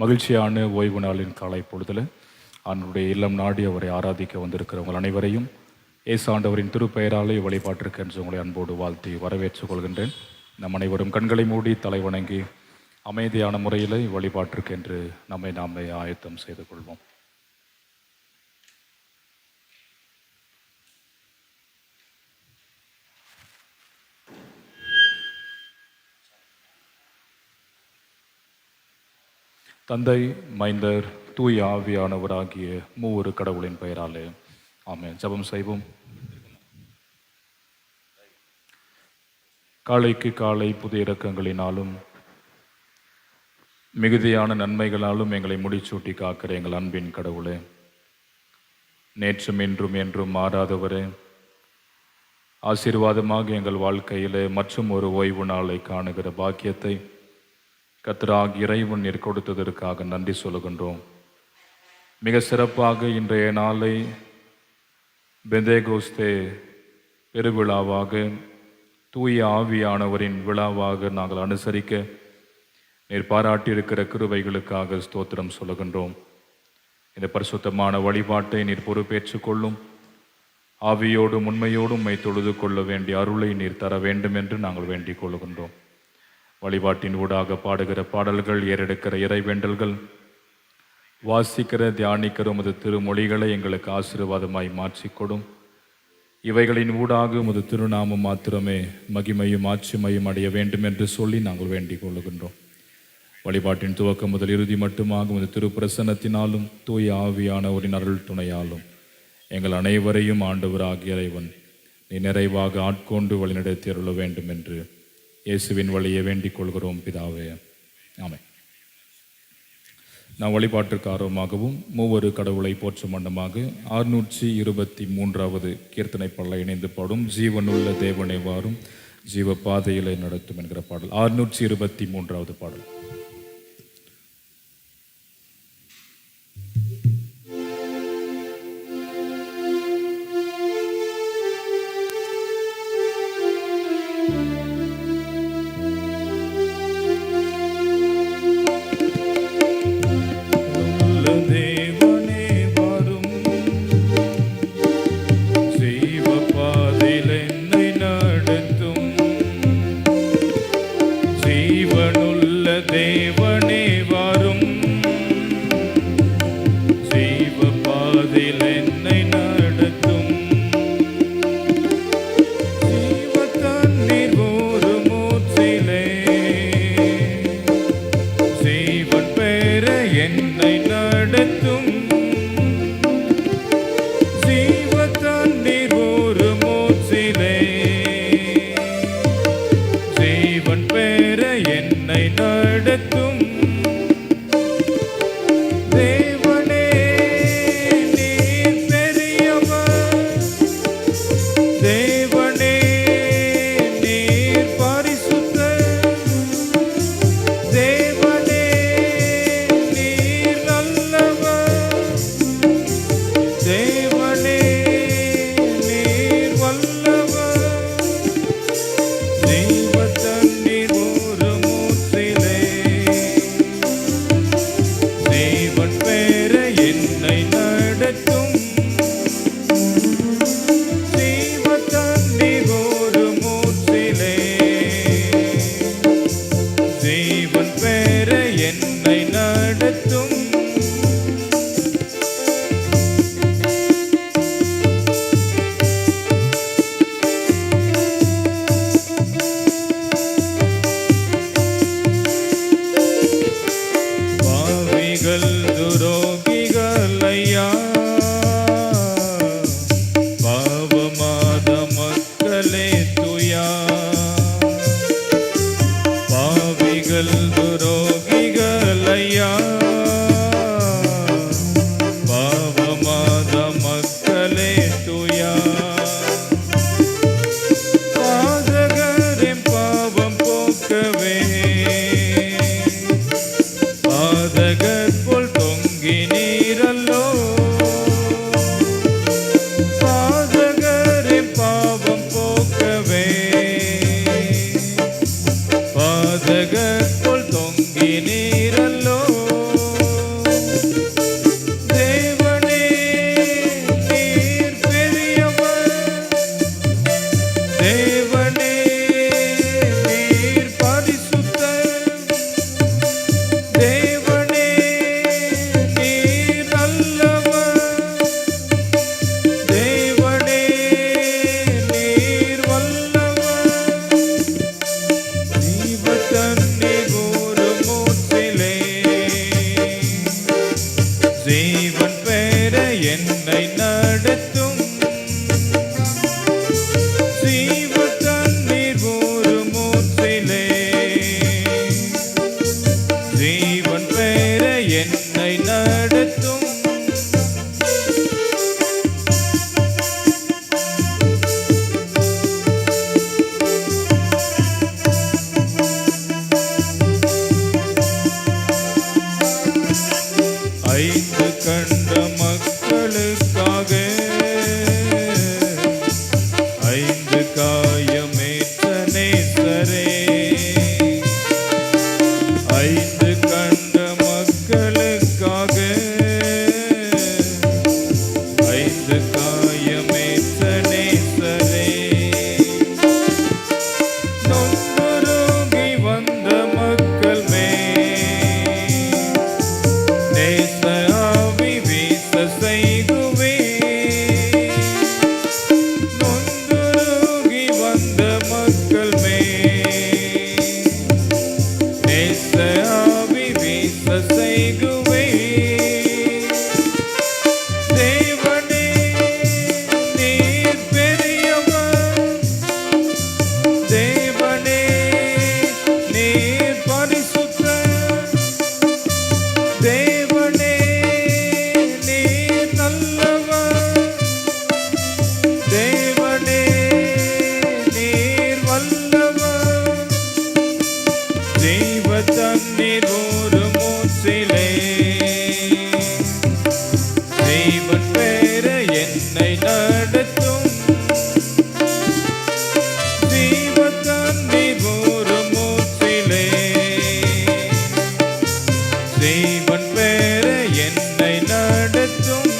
மகிழ்ச்சியான ஓய்வு நாளின் காலை பொழுதில் அவனுடைய இல்லம் நாடி அவரை ஆராதிக்க வந்திருக்கிறவங்கள் அனைவரையும் இயேசு ஆண்டவரின் திருப்பெயராலே வழிபாட்டிற்கு என்று உங்களை அன்போடு வாழ்த்தி வரவேற்றுக் கொள்கின்றேன். நம் அனைவரும் கண்களை மூடி தலை வணங்கி அமைதியான முறையில் வழிபாட்டிற்கு என்று நாமே ஆயத்தம் செய்து கொள்வோம். தந்தை, மைந்தர், தூய ஆவியானவராகிய மூவொரு கடவுளின் பெயராலே ஆமென். ஜெபம் செய்வோம். காலைக்கு காலை புதிய இரக்கங்களினாலும் மிகுதியான நன்மைகளாலும் எங்களை முடிச்சூட்டி காக்கிற எங்கள் அன்பின் கடவுளே, நேற்றும் இன்றும் என்றும் மாறாதவரே, ஆசீர்வாதமாக எங்கள் வாழ்க்கையிலே மற்றும் ஒரு ஓய்வு நாளை காணுகிற பாக்கியத்தை கர்த்தராகிய இறைவன் நீர் கொடுத்ததற்காக நன்றி சொல்லுகின்றோம். மிக சிறப்பாக இன்றைய நாளை பெந்தேகோஸ்தே பெருவிழாவாக, தூய ஆவியானவரின் விழாவாக நாங்கள் அனுசரிக்க நீர் பாராட்டியிருக்கிற கிருபைகளுக்காக ஸ்தோத்திரம் சொல்லுகின்றோம். இந்த பரிசுத்தமான வழிபாட்டை நீர் பொறுப்பேற்றுக் கொள்ளும். ஆவியோடும் உண்மையோடும் உம்மை தொழுது கொள்ள வேண்டிய அருளை நீர் தர வேண்டும் என்று நாங்கள் வேண்டிக் கொள்ளுகின்றோம். வழிபாட்டின் ஊடாக பாடுகிற பாடல்கள், ஏறெடுக்கிற இறைவேண்டல்கள், வாசிக்கிற தியானிக்கிற உமது திருமொழிகளை எங்களுக்கு ஆசீர்வாதமாய் மாற்றிக்கொடும். இவைகளின் ஊடாக உமது திருநாமம் மாத்திரமே மகிமையும் ஆட்சிமையும் அடைய வேண்டும் என்று சொல்லி நாங்கள் வேண்டிக் கொள்ளுகின்றோம். வழிபாட்டின் துவக்கம் முதல் இறுதி மட்டுமாக உமது திருப்பிரசன்னத்தினாலும் தூய ஆவியானவரின் அருள் துணையாலும் எங்கள் அனைவரையும் ஆண்டவராகிய இறைவன் நீ நிறைவாக ஆட்கொண்டு வழிநடத்தி அருள வேண்டும் என்று இயேசுவின் வழியை வேண்டிக் கொள்கிறோம் பிதாவே, ஆமென். நாம் வழிபாட்டிற்கு ஆர்வமாகவும் மூவொரு கடவுளை போற்றும் வண்ணமாக 623வது கீர்த்தனை பாடலை இணைந்து பாடும் ஜீவனுள்ள தேவனை வாரும் ஜீவ பாதையிலே நடத்தும் என்கிற பாடல். 623வது பாடல். ஜீவத்தன் தேவனே நீர் பரிசுத்தர், தேவனே நீர் நல்லவர், தேவனே நீர் வல்லவர். ஜீவ தண்ணீர் ஒரு மூச்சிலே ஜீவன் பெற என்னை நடத்தும். ஜீவ தண்ணீர் ஒரு மூச்சிலே ஜீவன் பெற என்னை நடத்தும். ஐந்து கண்ட மக்களுக்காக ஐந்து காயமேற்ற நேசரே, ஐந்து கண்ட மக்களுக்காக ஐந்து காயமேற்ற நேசரே, நொந்துருகி வந்த மக்கள் நேச ஆவி வீச செய்குவே. நொந்துருகி வந்த மக்கள் நேச ஆவி வீச செய்குவே. தேவனே நீர் பெரியவர், தேவனே நீர் பரிசுத்தர், தேவனே நீர் நல்லவர், தேவனே நீர் வல்லவர். ஜீவ தண்ணீர் ஒரு மூச்சிலே ஜீவன் பெற என்னை நடத்தும். ஜீவ தண்ணீர் ஒரு மூச்சிலே ஜீவன் பெற என்னை நடத்தும்.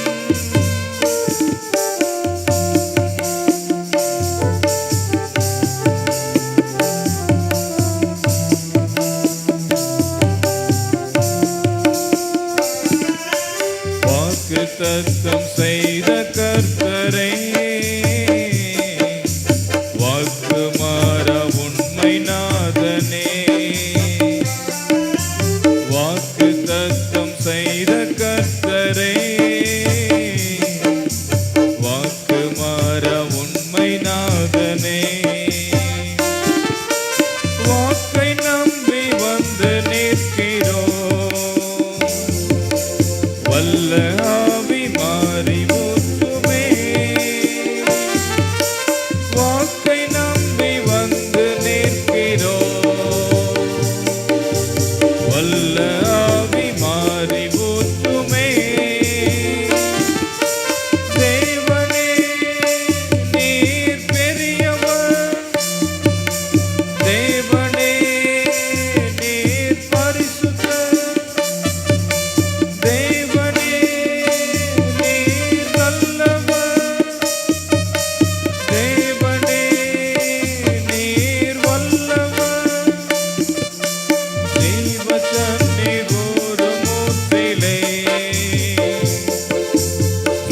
வாக்குத்தத்தம் செய்த கர்த்தரே, வாக்கு மாறா உண்மை நாதனே, வாக்குத்தத்தம் செய்த கர்த்தரே, வாக்கு மாறா உண்மை நாதனே, வாக்கை நம்பி வந்து நிற்கிறோம். வல்ல ஆவி மாறி ஊற்றுமே, வாக்கை நம்பி வந்து நிற்கிறோம். வல்ல ஆவி மாறி ஊற்றுமே. தேவனே நீர் பெரியவர், தேவனே நீர் பரிசுத்தர், தேவனே நீர் நல்லவர், தேவனே நீர் வல்லவர். ஜீவ தண்ணீர் ஒரு மூச்சிலே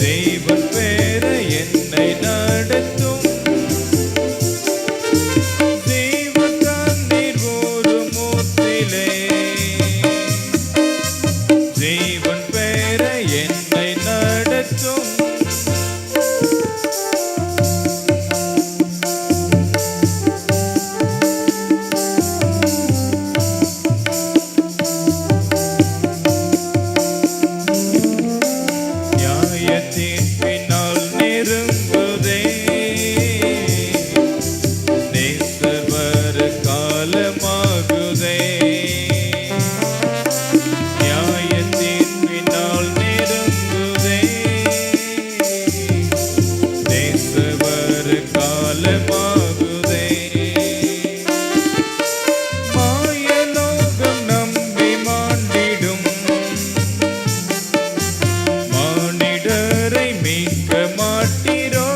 ஜீவன் பெற என்னை நடத்தும். ஜீவ தண்ணீர் ஒரு மூச்சிலே ஜீவன் பெற என்னை நடத்தும். நியாயத்தின் பின்னால் நெருங்குதே, நேசர் வரு காலமாகுதே. நியாயத்தின் பின்னால் நெருங்குதே, நேசர் வரு காலமாகுதே. மாயலோகம் நம்பி மாண்டிடும் மானிடரை மீட்க மாட்டீரோ.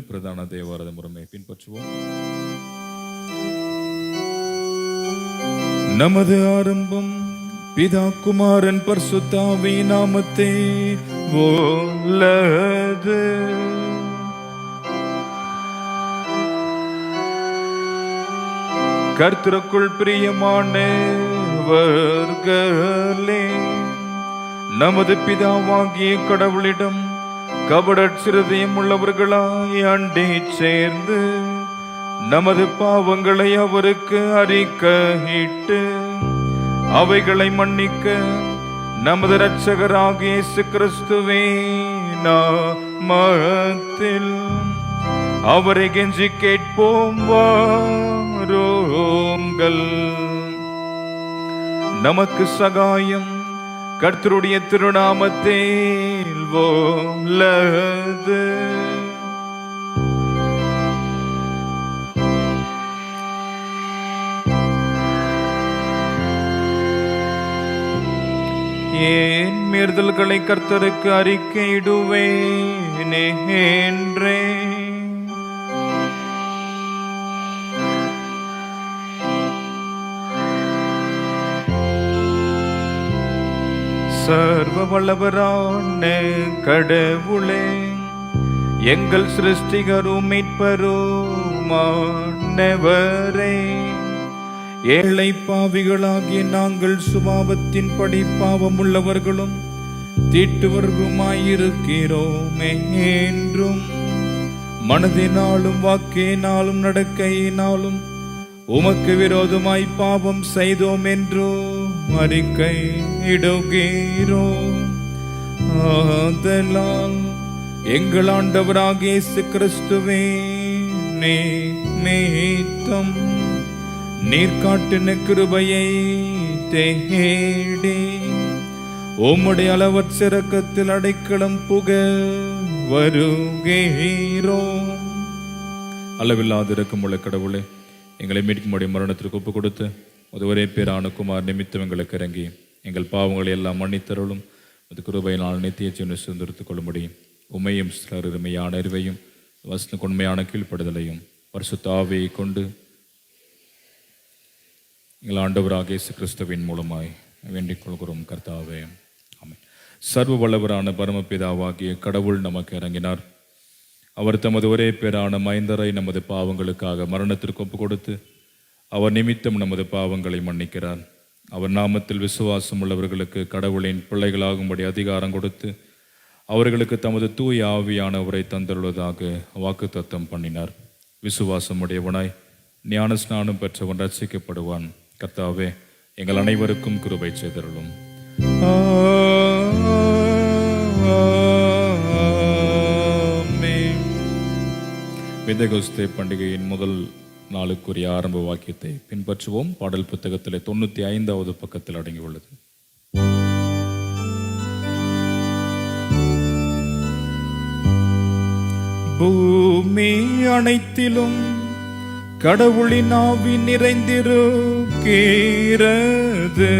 பிரதான தேவாரத முறையை பின்பற்றுவோம். நமது ஆரம்பம் பிதா குமாரன் பரிசுத்தாவி நாமத்தே உள்ளது. கர்த்தருக்குள் பிரியமானவர்களே, நமது பிதாவாகிய கடவுளிடம் கபடச்சிறுதயம் உள்ளவர்களாய் அண்டே சேர்ந்து நமது பாவங்களை அவருக்கு அறிக்கையிட்டு அவைகளை மன்னிக்க நமது இரட்சகராகிய இயேசு கிறிஸ்துவே நாமத்தில் அவரை கெஞ்சி கேட்போம் வாரோங்கள். நமக்கு சகாயம் கர்த்தருடைய திருநாமத்தில் உள்ளது. ஏன் மீறுதல்களை கர்த்தருக்கு அறிக்கையிடுவேனே என்றே சர்வ வல்லவரான கடவுளே, எங்கள் சிருஷ்டிகரும் மீட்பருமானவரே, ஏழை பாவிகளாகிய நாங்கள் சுபாவத்தின்படி பாவமுள்ளவர்களும் தீட்டுவர்களுமாயிருக்கிறோமே என்றும் மனதினாலும் வாக்கினாலும் நடக்கையினாலும் உமக்கு விரோதமாய் பாவம் செய்தோம் என்றோ அறிக்கை இடுகிறோம். ஆதலால் எங்கள் ஆண்டவராகிய இயேசு கிறிஸ்துவே நிமித்தம் நீர் காட்டின கிருபையை தேடி உம்முடைய அளவற்ற இரக்கத்தில் அடைக்கலம் புக வருகிறோம். அளவில்லாத இரக்கமுள்ள கடவுளே, எங்களை மீட்கும்படி மரணத்திற்கு ஒப்பு கொடுத்து அது ஒரே பேரான குமார் நிமித்தம் எங்களுக்கு இறங்கி எங்கள் பாவங்களை எல்லாம் மன்னித்தருளும். அது கிருபையினால் நித்திய ஜீவனை சுதந்திரத்துக் கொள்ளும்படி உண்மையும் சிலருமையான அறிவையும் வசனுக்கு உண்மையான கீழ்ப்படுதலையும் பரிசுத்த ஆவியை கொண்டு எங்கள் ஆண்டவராக இயேசு கிறிஸ்துவின் மூலமாய் வேண்டிக் கொள்கிறோம். கர்த்தாவே, ஆமென். சர்வ வல்லவரான பரமபிதாவாகிய கடவுள் நமக்கு இறங்கினார். அவர் தமது ஒரே பேரான மைந்தரை நமது பாவங்களுக்காக மரணத்திற்கு ஒப்பு கொடுத்து அவர் நிமித்தம் நமது பாவங்களை மன்னிக்கிறார். அவர் நாமத்தில் விசுவாசம் உள்ளவர்களுக்கு கடவுளின் பிள்ளைகளாகும்படி அதிகாரம் கொடுத்து அவர்களுக்கு தமது தூய ஆவியானவரை தந்துள்ளதாக வாக்கு தத்தம் பண்ணினார். விசுவாசம் உடையவனாய் ஞான ஸ்நானம் பெற்றவன் ரட்சிக்கப்படுவான். கர்த்தாவே, எங்கள் அனைவருக்கும் கிருபை செய்தருளும். பெந்தெகோஸ்தே பண்டிகையின் முதல் நாளுக்குரிய ஆரம்ப வாக்கியத்தை பின்பற்றுவோம். பாடல் புத்தகத்திலே 95வது பக்கத்தில் அடங்கியுள்ளது. பூமி அனைத்திலும் கடவுளின் ஆவி நிறைந்திருக்கிறது.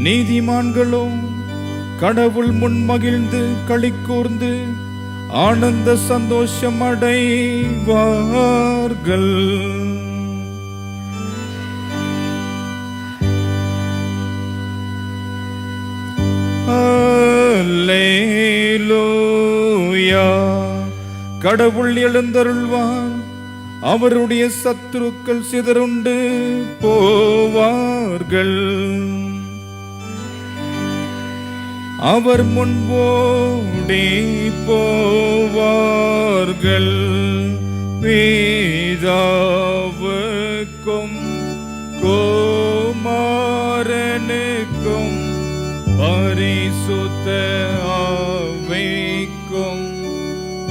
நீதிமான்களும் கடவுள் முன் மகிழ்ந்து களி கூர்ந்து ஆனந்த சந்தோஷம் அடைவார்கள். அல்லேலூயா. கடவுள் எழுந்தருள்வார், அவருடைய சத்துருக்கள் சிதறுண்டு போவார்கள். அவர் முன்போடி போவார்கள். பிதாவுக்கும் குமாரனுக்கும் பரிசுத்த ஆவிக்கும்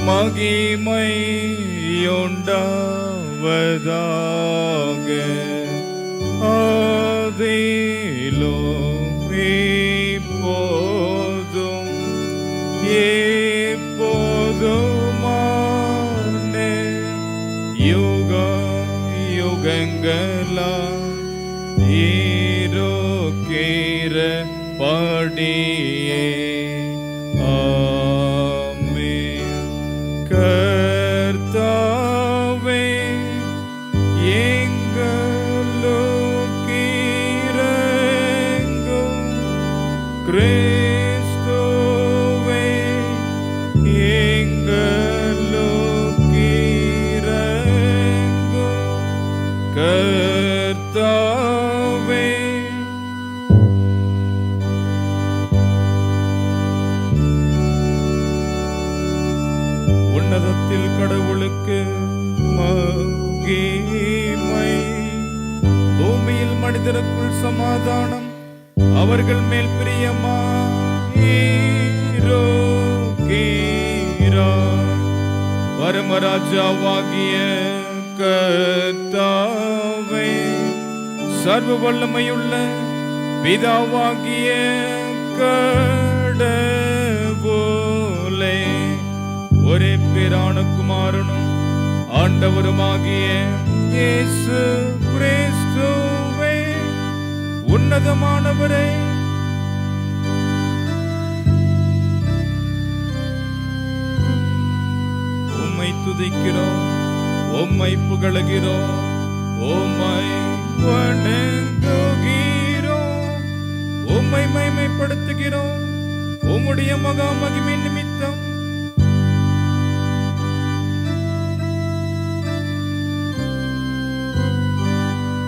மகிமையுண்டாவதாக. ஆதியிலும் இப்போதும் எப்போதுமான யுக யுகங்களா இருக்கிற படியே. ஆமென். கர்த்தாவே எங்களுக்கு இரங்கும். கிறிஸ்துவே எங்களுக்கு இரங்கும். கர்த்தாவே உன்னதத்தில் கடவுளுக்கு மகிமை, பூமியில் மனிதருக்குள் சமாதானம், அவர்கள் மேல் பிரியமாயிருக்கிறார். பரமராஜாவாகிய கர்த்தாவே, சர்வ வல்லமையுள்ள பிதாவாகிய கடவுளே, ஒரே பேரான குமாரனும் ஆண்டவருமாகிய இயேசு கிறிஸ்துவே, உன்னதமானவரே, உம்மை துதிக்கிறோம், உம்மை புகழுகிறோம், உம்மை வணங்குகிறோம், உம்மை மகிமைப்படுத்துகிறோம். உம்முடைய மகா மகிமை நிமித்தம்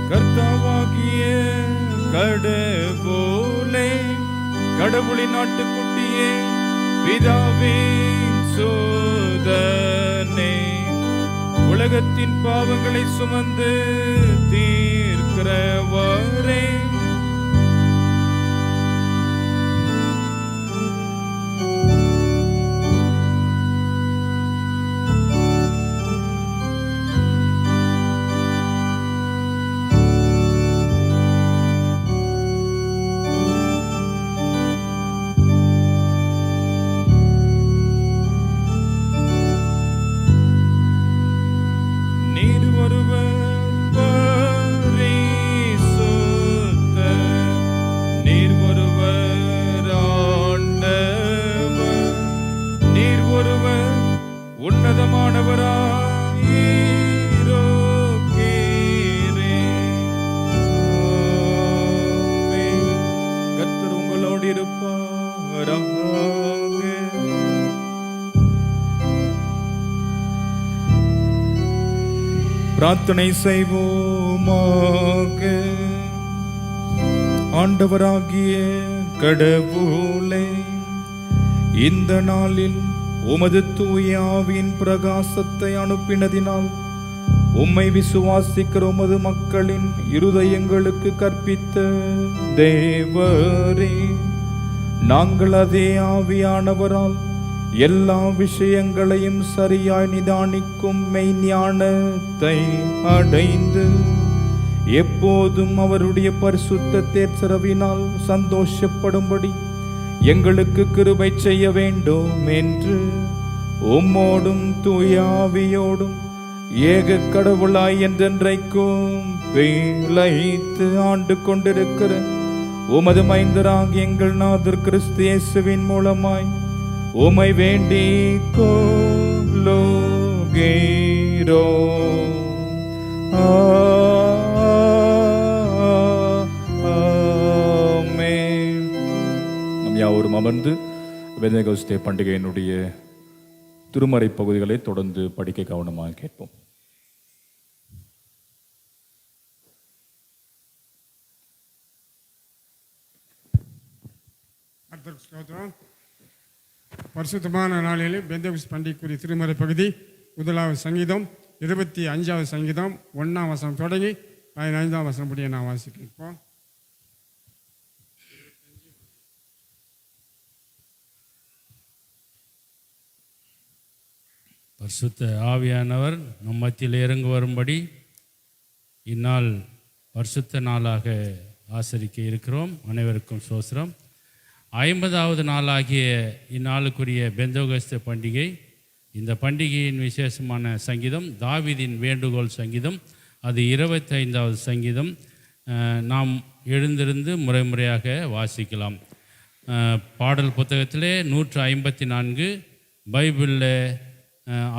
கர்த்தாவாகிய கடவுளே, கடவுளின் நாட்டுக்குட்டியே, பிதாவின் சோதனே, உலகத்தின் பாவங்களை சுமந்து தீர்க்கிறவரே, பிரார்த்தனை செய்வோமாக. ஆண்டவராகிய கடவுளே, இந்த நாளில் உமது தூய ஆவியின் பிரகாசத்தை அனுப்பினதினால் உம்மை விசுவாசிக்கிற உமது மக்களின் இருதயங்களுக்கு கற்பித்த தேவரே, நாங்கள் அதே ஆவியானவரால் எல்லா விஷயங்களையும் சரியாய் நிதானிக்கும் மெய்ஞானத்தை அடைந்து எப்போதும் அவருடைய பரிசுத்த தேர்ச்சரவினால் சந்தோஷப்படும்படி எங்களுக்கு கிருபை செய்ய வேண்டும் என்று உம்மோடும் தூய ஆவியோடும் ஏக கடவுளாய் என்றென்றைக்கும் பிழைத்து ஆண்டு கொண்டிருக்கிற உமது மைந்தராகிய எங்கள் நாதர் கிறிஸ்து இயேசுவின் மூலமாய் உம்மை வேண்டிக் கொள்ளுகிறோம். ஆமென். நம் யாவரும் அமர்ந்து பெந்தேகோஸ்தே பண்டிகையினுடைய திருமறை பகுதிகளை தொடர்ந்து படிக்க கவனமாக கேட்போம். பரிசுத்தமான நாளிலே பெந்தேகோஸ்தே பண்டிகைக்குரிய திருமறை பகுதி முதலாவது சங்கீதம் 25வது சங்கீதம் 1ஆம் வசனம் தொடங்கி 15ஆம் வசனம் படிய நான் வாசிக்கிறேன். பரிசுத்த ஆவியானவர் நம் மத்தியில் இறங்கி வரும்படி இந்நாள் பரிசுத்த நாளாக ஆசரிக்க இருக்கிறோம். அனைவருக்கும் சோஸ்திரம். 50வது நாளாகிய இந்நாளுக்குரிய பெந்தேகோஸ்தே பண்டிகை. இந்த பண்டிகையின் விசேஷமான சங்கீதம் தாவீதின் வேண்டுகோள் சங்கீதம். அது 25வது சங்கீதம். நாம் எழுந்திருந்து முறையாக வாசிக்கலாம். பாடல் புத்தகத்திலே 154, பைபிளில்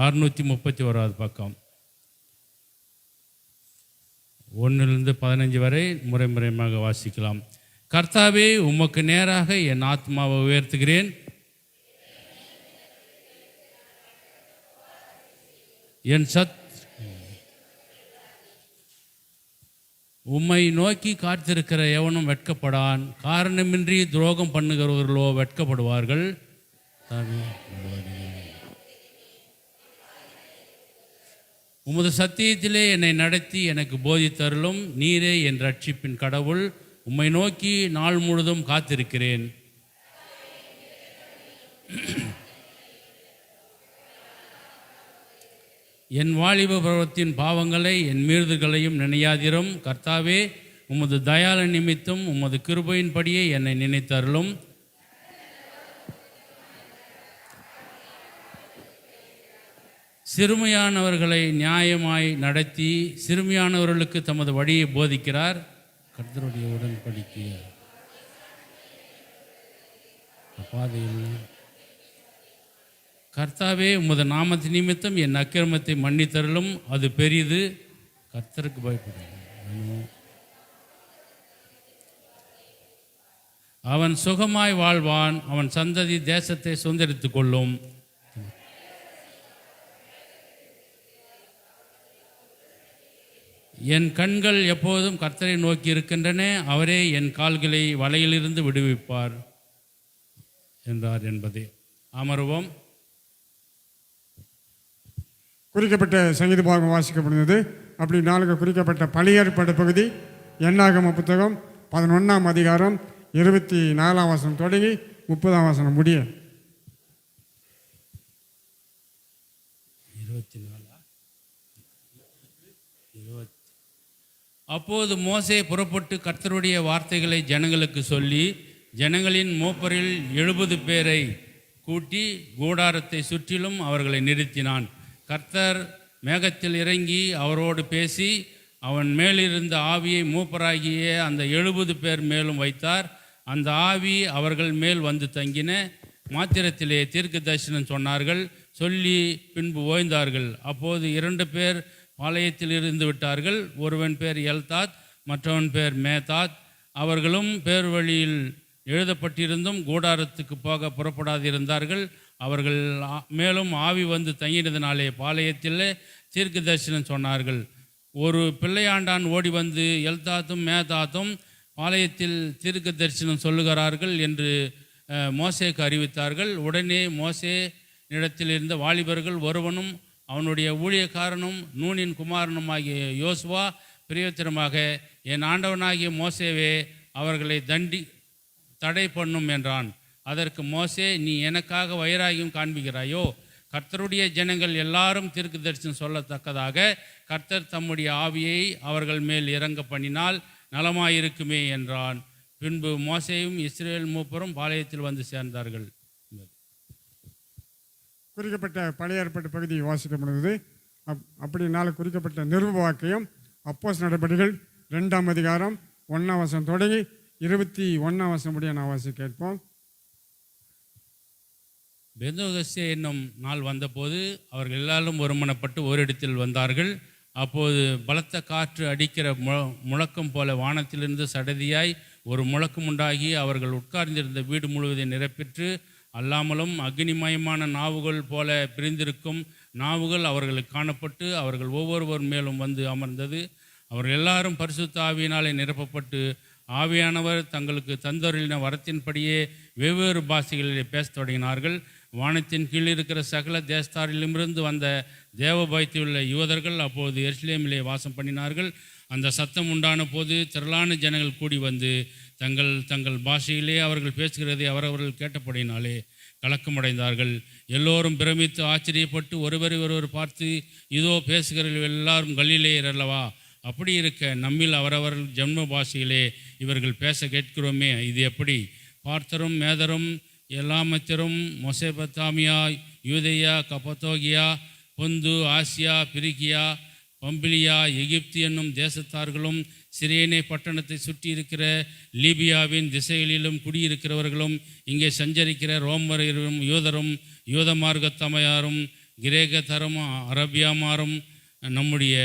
631 பக்கம், 1 to 15 வரை முறையாக வாசிக்கலாம். கர்த்தாவே, உமக்கு நேராக என் ஆத்மாவை உயர்த்துகிறேன். உம்மை நோக்கி காத்திருக்கிற எவனும் வெட்கப்படான். காரணமின்றி துரோகம் பண்ணுகிறவர்களோ வெட்கப்படுவார்கள். உமது சத்தியத்திலே என்னை நடத்தி எனக்கு போதித்தருளும். நீரே என் ரட்சிப்பின் கடவுள். உம்மை நோக்கி நாள் முழுதும் காத்திருக்கிறேன். என் வாலிப பருவத்தின் பாவங்களை என் மீறுதல்களையும் நினையாதிரும். கர்த்தாவே, உமது தயால நிமித்தம் உமது கிருபையின்படியே என்னை நினைத்தருளும். சிறுமையானவர்களை நியாயமாய் நடத்தி சிறுமியானவர்களுக்கு தமது வழியை போதிக்கிறார். கர்த்தருடைய உடன்படிக்கை பாதையில். கர்த்தாவே, உமது நாமத்தின் நிமித்தம் என் அக்கிரமத்தை மன்னித்தருளும். அது பெரிது. கர்த்தருக்கு பயப்படுவோம். அவன் சுகமாய் வாழ்வான். அவன் சந்ததி தேசத்தை சுதந்திரித்துக் கொள்ளும். என் கண்கள் எப்போதும் கர்த்தரை நோக்கி இருக்கின்றன. அவரே என் கால்களை வலையிலிருந்து விடுவிப்பார் என்றார் என்பதே. அமர்வோம். குறிக்கப்பட்ட சங்கீத பாகம் வாசிக்கப்படுகிறது. அப்படி 4 குறிக்கப்பட்ட பழைய ஏற்பாடு பகுதி என்னாகம புத்தகம் 11ஆம் அதிகாரம் 24ஆம் வசனம் தொடங்கி 30ஆம் வசனம் முடிய. 24. அப்போது மோசே புறப்பட்டு கர்த்தருடைய வார்த்தைகளை ஜனங்களுக்கு சொல்லி, ஜனங்களின் மூப்பரில் 70 பேரை கூட்டி கூடாரத்தை சுற்றிலும் அவர்களை நிறுத்தினான். கர்த்தர் மேகத்தில் இறங்கி அவரோடு பேசி அவன் மேலிருந்த ஆவியை மூப்பராகிய அந்த 70 பேர் மேலும் வைத்தார். அந்த ஆவி அவர்கள் மேல் வந்து தங்கின மாத்திரத்திலே தீர்க்க தரிசனம் சொன்னார்கள். சொல்லி பின்பு ஓய்ந்தார்கள். அப்போது 2 பேர் பாளையத்தில் இருந்து விட்டார்கள். ஒருவன் பேர் எல்தாத், மற்றவன் பேர் மேதாத். அவர்களும் பேர் வழியில் எழுதப்பட்டிருந்தும் கூடாரத்துக்கு போக புறப்படாதிருந்தார்கள். அவர்கள் மேலும் ஆவி வந்து தங்கினதினாலே பாளையத்தில் தீர்க்க தரிசனம் சொன்னார்கள். ஒரு பிள்ளையாண்டான் ஓடி வந்து எல்தாத்தும் மேதாத்தும் பாளையத்தில் தீர்க்க தரிசனம் சொல்லுகிறார்கள் என்று மோசேக்கு அறிவித்தார்கள். உடனே மோசே இடத்தில் இருந்த வாலிபர்கள் ஒருவனும் அவனுடைய ஊழியக்காரனும் நூனின் குமாரனுமாகிய யோசுவா பிரியத்திரமாக, என் ஆண்டவனாகிய மோசேவே, அவர்களை தடை பண்ணும் என்றான். அதற்கு மோசே, நீ எனக்காக வைராகியம் காண்பிக்கிறாயோ? கர்த்தருடைய ஜனங்கள் எல்லாரும் தீர்க்க தரிசனம் சொல்லத்தக்கதாக கர்த்தர் தம்முடைய ஆவியை அவர்கள் மேல் இறங்க பண்ணினால் நலமாயிருக்குமே என்றான். பின்பு மோசேயும் இஸ்ரேல் மூப்பரும் பாளையத்தில் வந்து சேர்ந்தார்கள். குறிக்கப்பட்ட பழைய ஏற்பாட்டு பகுதி வாசிக்கப்படுகிறது. அப்படி 4 குறிக்கப்பட்ட நிருப வாக்கியம் அப்போஸ்தலர் நடபடிகள் 2ஆம் அதிகாரம் 1ஆம் வசனம் தொடங்கி 21ஆம் வசனம் முடிய நான் வாசி கேட்போம். பெந்தோகஸ்தே என்னும் நாள் வந்தபோது அவர்கள் எல்லாரும் ஒருமனப்பட்டு ஓரிடத்தில் வந்தார்கள். அப்போது பலத்த காற்று அடிக்கிற முழக்கம் போல வானத்திலிருந்து சடதியாய் ஒரு முழக்கம் உண்டாகி அவர்கள் உட்கார்ந்திருந்த வீடு முழுவதையும் நிரப்பிற்று. அல்லாமலும் அக்னிமயமான நாவுகள் போல பிரிந்திருக்கும் நாவுகள் அவர்களுக்கு காணப்பட்டு அவர்கள் ஒவ்வொருவர் மேலும் வந்து அமர்ந்தது. அவர்கள் எல்லாரும் பரிசுத்த ஆவியினாலே நிரப்பப்பட்டு ஆவியானவர் தங்களுக்கு தந்தருளின வரத்தின்படியே வெவ்வேறு பாஷைகளிலே பேசத் தொடங்கினார்கள். வானத்தின் கீழ் இருக்கிற சகல தேசத்தாரிலுமிருந்து வந்த தேவ பயத்திலுள்ள யூதர்கள் அப்போது எருசலேமிலே வாசம் பண்ணினார்கள். அந்த சத்தம் உண்டான போது திரளான ஜனங்கள் கூடி வந்து தங்கள் தங்கள் பாஷையிலே அவர்கள் பேசுகிறதை அவரவர்கள் கேட்டபடினாலே கலக்கமடைந்தார்கள். எல்லோரும் பிரமித்து ஆச்சரியப்பட்டு ஒருவர் பார்த்து, இதோ பேசுகிறவர்கள் எல்லாரும் கலிலேயர் அல்லவா? அப்படி இருக்க நம்மில் அவரவர்கள் ஜென்ம பாஷையிலே இவர்கள் பேச கேட்கிறோமே, இது எப்படி? பார்த்தரும் மேதரும் எல்லாமத்திரும் மொசேபத்தாமியா யூதேயா கப்பத்தோகியா பொந்து ஆசியா பிரிகியா பம்பிலியா, எகிப்து என்னும் தேசத்தார்களும் சிரேனே பட்டணத்தை சுற்றி இருக்கிற லீபியாவின் திசைகளிலும் குடியிருக்கிறவர்களும் இங்கே சஞ்சரிக்கிற ரோமரும் யூதரும் யூத மார்க்கத்தமையாரும் கிரேக்கத்தரும் அரபியாமாரும் நம்முடைய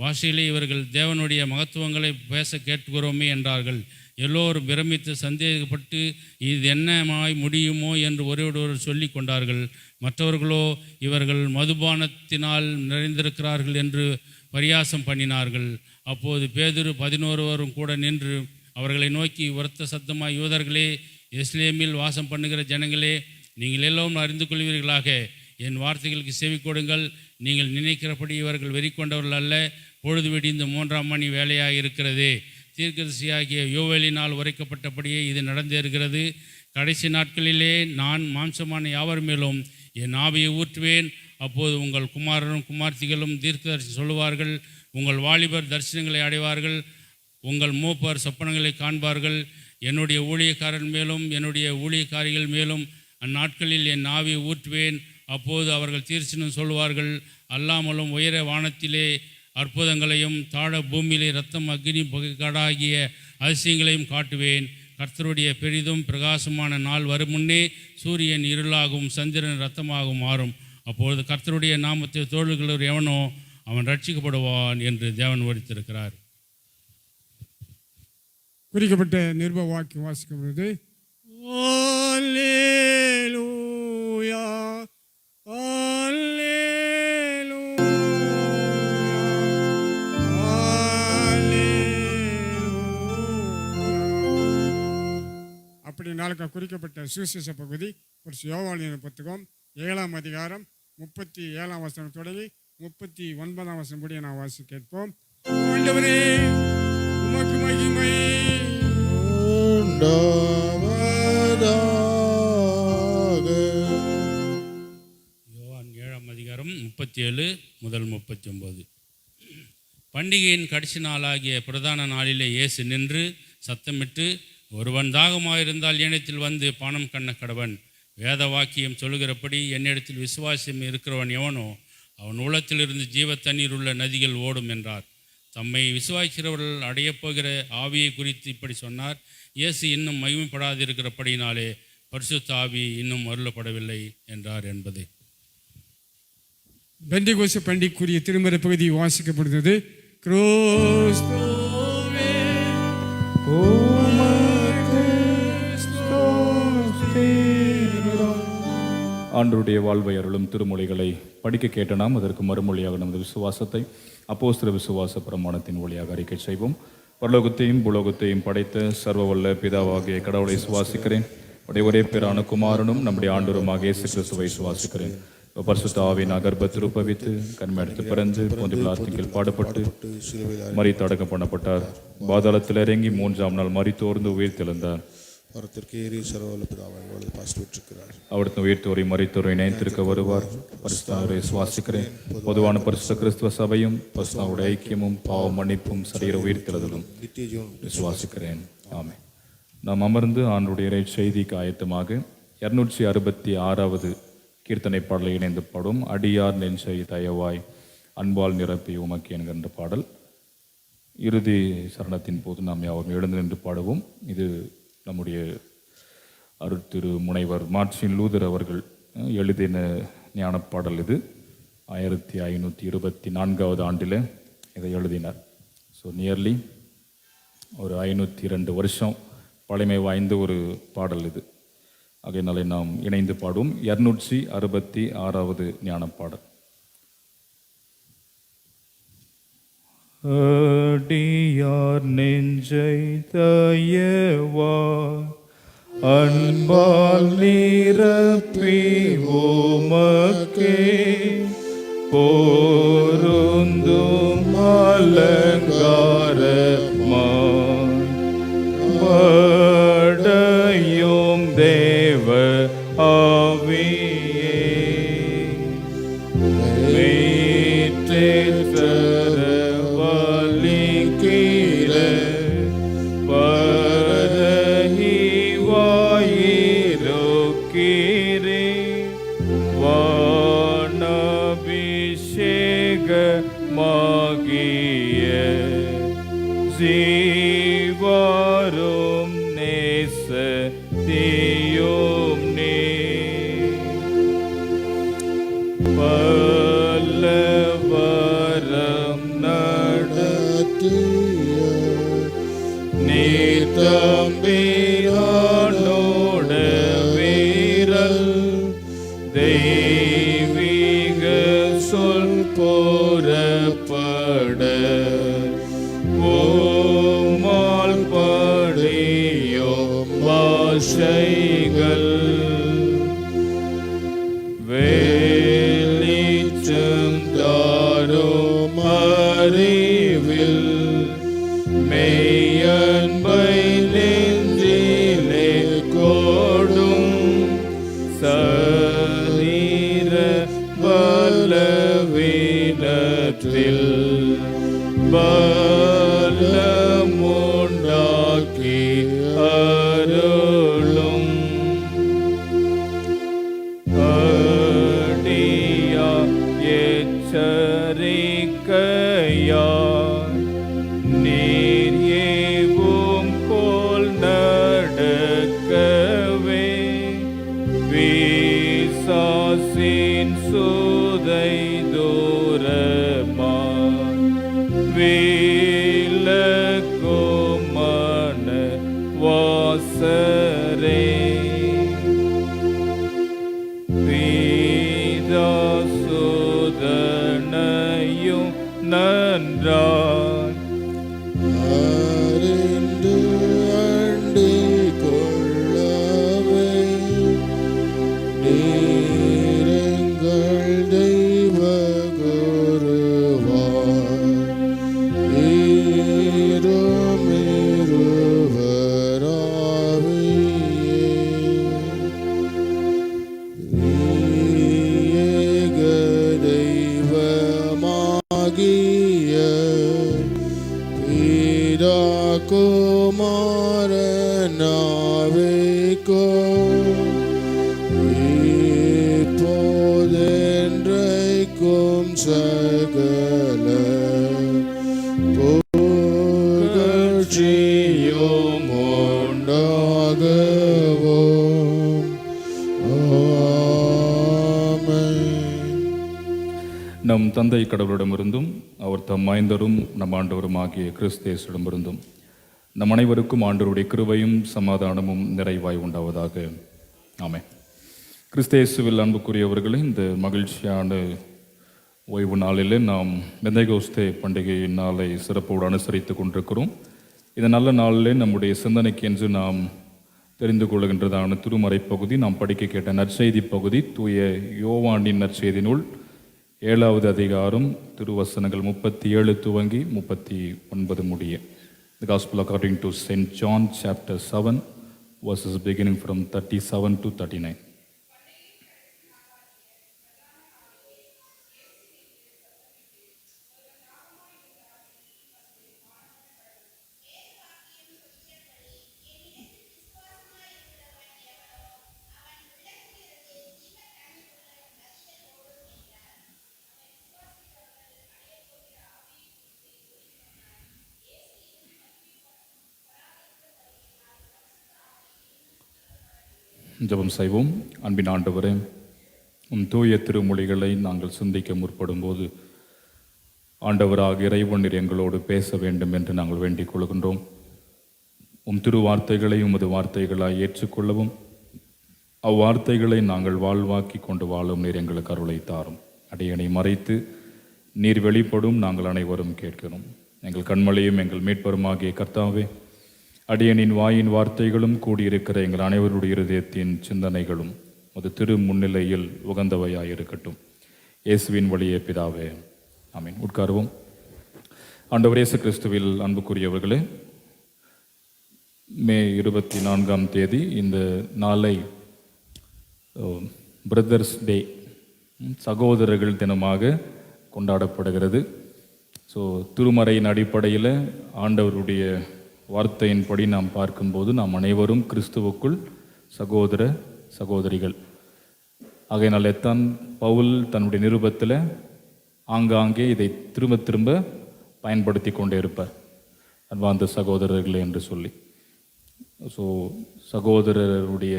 பாஷையிலே இவர்கள் தேவனுடைய மகத்துவங்களை பேச கேட்கிறோமே என்றார்கள். எல்லோரும் பிரமித்து சந்தேகப்பட்டு இது என்னமாய் முடியுமோ என்று ஒருவரொருவர் சொல்லி கொண்டார்கள். மற்றவர்களோ இவர்கள் மதுபானத்தினால் நிறைந்திருக்கிறார்கள் என்று பரியாசம் பண்ணினார்கள். அப்போது பேதுரு 11 கூட நின்று அவர்களை நோக்கி உரத்த சத்தமாய், யூதர்களே, எஸ்லேமில் வாசம் பண்ணுகிற ஜனங்களே, நீங்கள் எல்லோரும் அறிந்து கொள்வீர்களாக, என் வார்த்தைகளுக்கு செவி கொடுங்கள். நீங்கள் நினைக்கிறபடி இவர்கள் வெறி கொண்டவர்கள் அல்ல. பொழுது விடிந்து 3ஆம் மணி வேலையாக இருக்கிறதே. தீர்க்கதரிசியாகிய யோவேலினால் உரைக்கப்பட்டபடியே இது நடந்தேறுகிறது. கடைசி நாட்களிலே நான் மாம்சமான யாவர் மேலும் என் ஆவியை ஊற்றுவேன். அப்போது உங்கள் குமாரரும் குமார்த்திகளும் தீர்க்கதரிசி சொல்லுவார்கள். உங்கள் வாலிபர் தரிசனங்களை அடைவார்கள். உங்கள் மூப்பர் சொப்பனங்களை காண்பார்கள். என்னுடைய ஊழியக்காரன் மேலும் என்னுடைய ஊழியக்காரிகள் மேலும் அந்நாட்களில் என் ஆவியை ஊற்றுவேன். அப்போது அவர்கள் தீர்ச்சனம் சொல்வார்கள். அல்லாமலும் உயர வானத்திலே அற்புதங்களையும் தாழ பூமியிலே இரத்தம், அக்னி, புகைக்காடாகிய அதிசயங்களையும் காட்டுவேன். கர்த்தருடைய பெரிதும் பிரகாசமான நாள் வரும் முன்னே சூரியன் இருளாகவும் சந்திரன் இரத்தமாகவும் மாறும். அப்பொழுது கர்த்தருடைய நாமத்தை தோழுகிறவர் எவனோ அவன் ரட்சிக்கப்படுவான் என்று தேவன் உரைத்திருக்கிறார். குறிக்கப்பட்ட நிருப வாக்கியம் வாசிக்கப்படுவது. அல்லேலூயா, அல்லேலூயா, அல்லேலூயா. அப்படி நாளுக்கு குறிக்கப்பட்ட சுவிசேஷ பகுதி ஒரு யோவானின் புத்தகம் 7ஆம் அதிகாரம் 37ஆம் வசனம் தொடங்கி 39ஆம் வசனம் கூடிய நான் வாசி கேட்போம். ஆண்டவரே, உமக்கு மகிமை யோவான் 7ஆம் அதிகாரம் 37 முதல் 39. பண்டிகையின் கடைசி நாளாகிய பிரதான நாளிலே இயேசு நின்று சத்தமிட்டு, ஒருவன் தாகமாயிருந்தால் என்னிடத்தில் வந்து பானம் கண்ண கடவன். வேத வாக்கியம் சொல்லுகிறபடி என்னிடத்தில் விசுவாசம் இருக்கிறவன் எவனோ அவன் உள்ளத்திலிருந்து ஜீவ தண்ணீர் உள்ள நதிகள் ஓடும் என்றார். தம்மை விசுவாசிக்கிறவர்கள் அடையப்போகிற ஆவியை குறித்து இப்படி சொன்னார். இயேசு இன்னும் மகிமைப்படாதிருக்கிறபடினாலே பரிசுத்த ஆவி இன்னும் அருளப்படவில்லை என்றார் என்பது. பெந்தெகோஸ்து பண்டிகைக்குரிய திருமறை பகுதி வாசிக்கப்படுகிறது. கிறிஸ்துவே ஆண்டவருடைய வாழ்வை அருளும் திருமொழிகளை படிக்க கேட்ட நாம் அதற்கு மறுமொழியாக நமது விசுவாசத்தை அப்போஸ்தல விசுவாச பிரமாணத்தின் வழியாக அறிக்கை செய்வோம். பரலோகத்தையும் பூலோகத்தையும் படைத்த சர்வ வல்ல பிதாவாகிய கடவுளை சுவாசிக்கிறேன். உடைய ஒரே பேரான குமாரனும் நம்முடைய ஆண்டவருமாக இயேசு கிறிஸ்துவை சுவாசிக்கிறேன். பரிசுத்த ஆவியின் கர்ப்பத்தில் உற்பவித்து கண்மையெடுத்து பிறந்து பொந்து பிளாஸ்டிக்கில் பாடுபட்டு மரித்து அடக்கம் பண்ணப்பட்டார். பாதாளத்தில் இறங்கி 3ஆம் நாள் மரித்தோர்ந்து உயிர் தெழுந்தார். அவருடைய உயிர்த்தோரை மரித்தோரை இணைத்திருக்க வருவார். பரிசுத்தரை சுவாசிக்கிறேன். பொதுவான பரிசுத்த கிறிஸ்துவ சபையும் பரிசுத்தருடைய ஐக்கியமும் பாவ மன்னிப்பும் சரீர உயிர்த்தெழுதலும் விசுவாசிக்கிறேன். ஆமென். நாம் அமர்ந்து ஆண்டுடைய செய்திக்கு ஆயத்தமாக 266வது கீர்த்தனை பாடலை இணைந்து பாடும். அடியார் நெஞ்சை தயவாய் அன்பால் நிரப்பி உமக்கு என்கின்ற பாடல். இறுதி சரணத்தின் போது நாம் யாரும் எழுந்து நின்று பாடுவோம். இது நம்முடைய அருட்திரு முனைவர் மார்ட்டின் லூதர் அவர்கள் எழுதின ஞானப்பாடல். இது 1524வது ஆண்டில் இதை எழுதினார். ஸோ நியர்லி ஒரு 502 வருஷம் பழமை வாய்ந்த ஒரு பாடல் இது. ஆகையினாலே நாம் இணைந்து பாடுவோம் 266வது ஞானப்பாடல். அடியார் நெஞ்சை தயவாய் அன்பால் நிரப்பி உமக்கே பொருந்தும் அலங்காரமாய் படையும் தேவ ஆவியே மேற்றேற்ற வானபிஷே தீயும் நீ பல்லவரம் நடத்திய நீ தம்பிரானோட வீரல் தெய்வீக சொல் போரப்பட ஓமால் படியோ பாஷைகள் வெளிச்சம் தாரும் அறிவில் மெய்யன்பை நெஞ்சிலே கோடும் சரீர பலவீனத்தில் பலமுண்டாக்கி அருளும் அடியா எச்சரிக்கையா நீர் ஏவும் போல் நடக்கவே வீசாசின் சூதை தூரமா விலகுமன வாசரே வீதாசுதனையும் நன்றாய் அறிந்து அண்டிக் கொள்ளவே நீரெங்கள் தெய்வ குருவாய் ஏக தெய்வமாகிய பிதா குமாரனாவிக்கோ இப்போதென்றைக்கும் சகல புகழ்ச்சியும் உண்டாகவும் ஆமென். நம் தந்தை கடவுளிடமிருந்தும் அவர் தம் மைந்தரும் நம் ஆண்டவரும் ஆகிய கிறிஸ்தேசிடமிருந்தும் நம் அனைவருக்கும் ஆண்டவருடைய கிருபையும் சமாதானமும் நிறைவாய் உண்டாவதாக. ஆமென். கிறிஸ்தேசுவில் அன்புக்குரியவர்களே, இந்த மகிழ்ச்சியான ஓய்வு நாளில் நாம் பெந்தேகோஸ்தே பண்டிகையின் நாளை சிறப்போடு அனுசரித்து கொண்டிருக்கிறோம். இந்த நல்ல நாளில் நம்முடைய சிந்தனைக்கு என்று நாம் தெரிந்து கொள்கின்றதான திருமறை பகுதி, நாம் படிக்க கேட்ட நற்செய்தி பகுதி தூய யோவானின் நற்செய்தி நூல் 7வது அதிகாரம் திருவசனங்கள் 37 துவங்கி 39 முடிய. The Gospel according to St. John chapter 7 verses beginning from 37 to 39. ஜெபம் செய்வோம். அன்பின் ஆண்டவரே, உம் தூய திருமொழிகளை நாங்கள் சிந்திக்க முற்படும்போது ஆண்டவராக இறைவன் எங்களோடு பேச வேண்டும் என்று நாங்கள் வேண்டிக் கொள்கின்றோம். உம் திருவார்த்தைகளை உமது வார்த்தைகளாய் ஏற்றுக்கொள்ளவும் அவ்வார்த்தைகளை நாங்கள் வாழ்வாக்கி கொண்டு வாழும் நீர் எங்களுக்கு அருளை தாரும். அடியனை மறைத்து நீர் வெளிப்படும் நாங்கள் அனைவரும் கேட்கிறோம். எங்கள் கண்மலையும் எங்கள் மீட்பருமாகிய கர்த்தாவே, அடியனின் வாயின் வார்த்தைகளும் கூடியிருக்கிற எங்கள் அனைவருடைய இருதயத்தின் சிந்தனைகளும் அது திரு முன்னிலையில் உகந்தவையாயிருக்கட்டும். இயேசுவின் வழியே பிதாவே, ஆமீன். உட்காருவோம். ஆண்டவர் இயேசு கிறிஸ்துவில் அன்புக்குரியவர்களே, மே 24ஆம் தேதி இந்த நாளை பிரதர்ஸ் டே, சகோதரர்கள் தினமாக கொண்டாடப்படுகிறது. ஸோ திருமறையின் அடிப்படையில் ஆண்டவருடைய வார்த்தையின்படி நாம் பார்க்கும்போது நாம் அனைவரும் கிறிஸ்துவுக்குள் சகோதர சகோதரிகள். ஆகையினாலே தான் பவுல் தன்னுடைய நிருபத்தில் ஆங்காங்கே இதை திரும்ப திரும்ப பயன்படுத்தி கொண்டே இருப்பார், அன்பார்ந்த சகோதரர்களே என்று சொல்லி. ஸோ சகோதரருடைய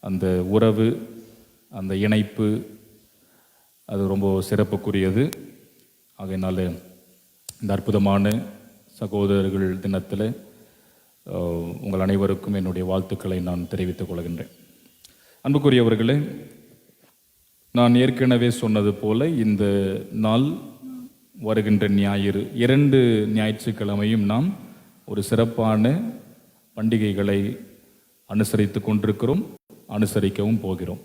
அந்த உறவு, அந்த இணைப்பு அது ரொம்ப சிறப்புக்குரியது. ஆகையினால இந்த அற்புதமான சகோதரர்கள் தினத்தில் உங்கள் அனைவருக்கும் என்னுடைய வாழ்த்துக்களை நான் தெரிவித்துக் கொள்கின்றேன். அன்புக்குரியவர்களே, நான் ஏற்கனவே சொன்னது போல இந்த நாள் வருகின்ற ஞாயிறு 2 ஞாயிற்றுக்கிழமையும் நாம் ஒரு சிறப்பான பண்டிகைகளை அனுசரித்து கொண்டிருக்கிறோம், அனுசரிக்கவும் போகிறோம்.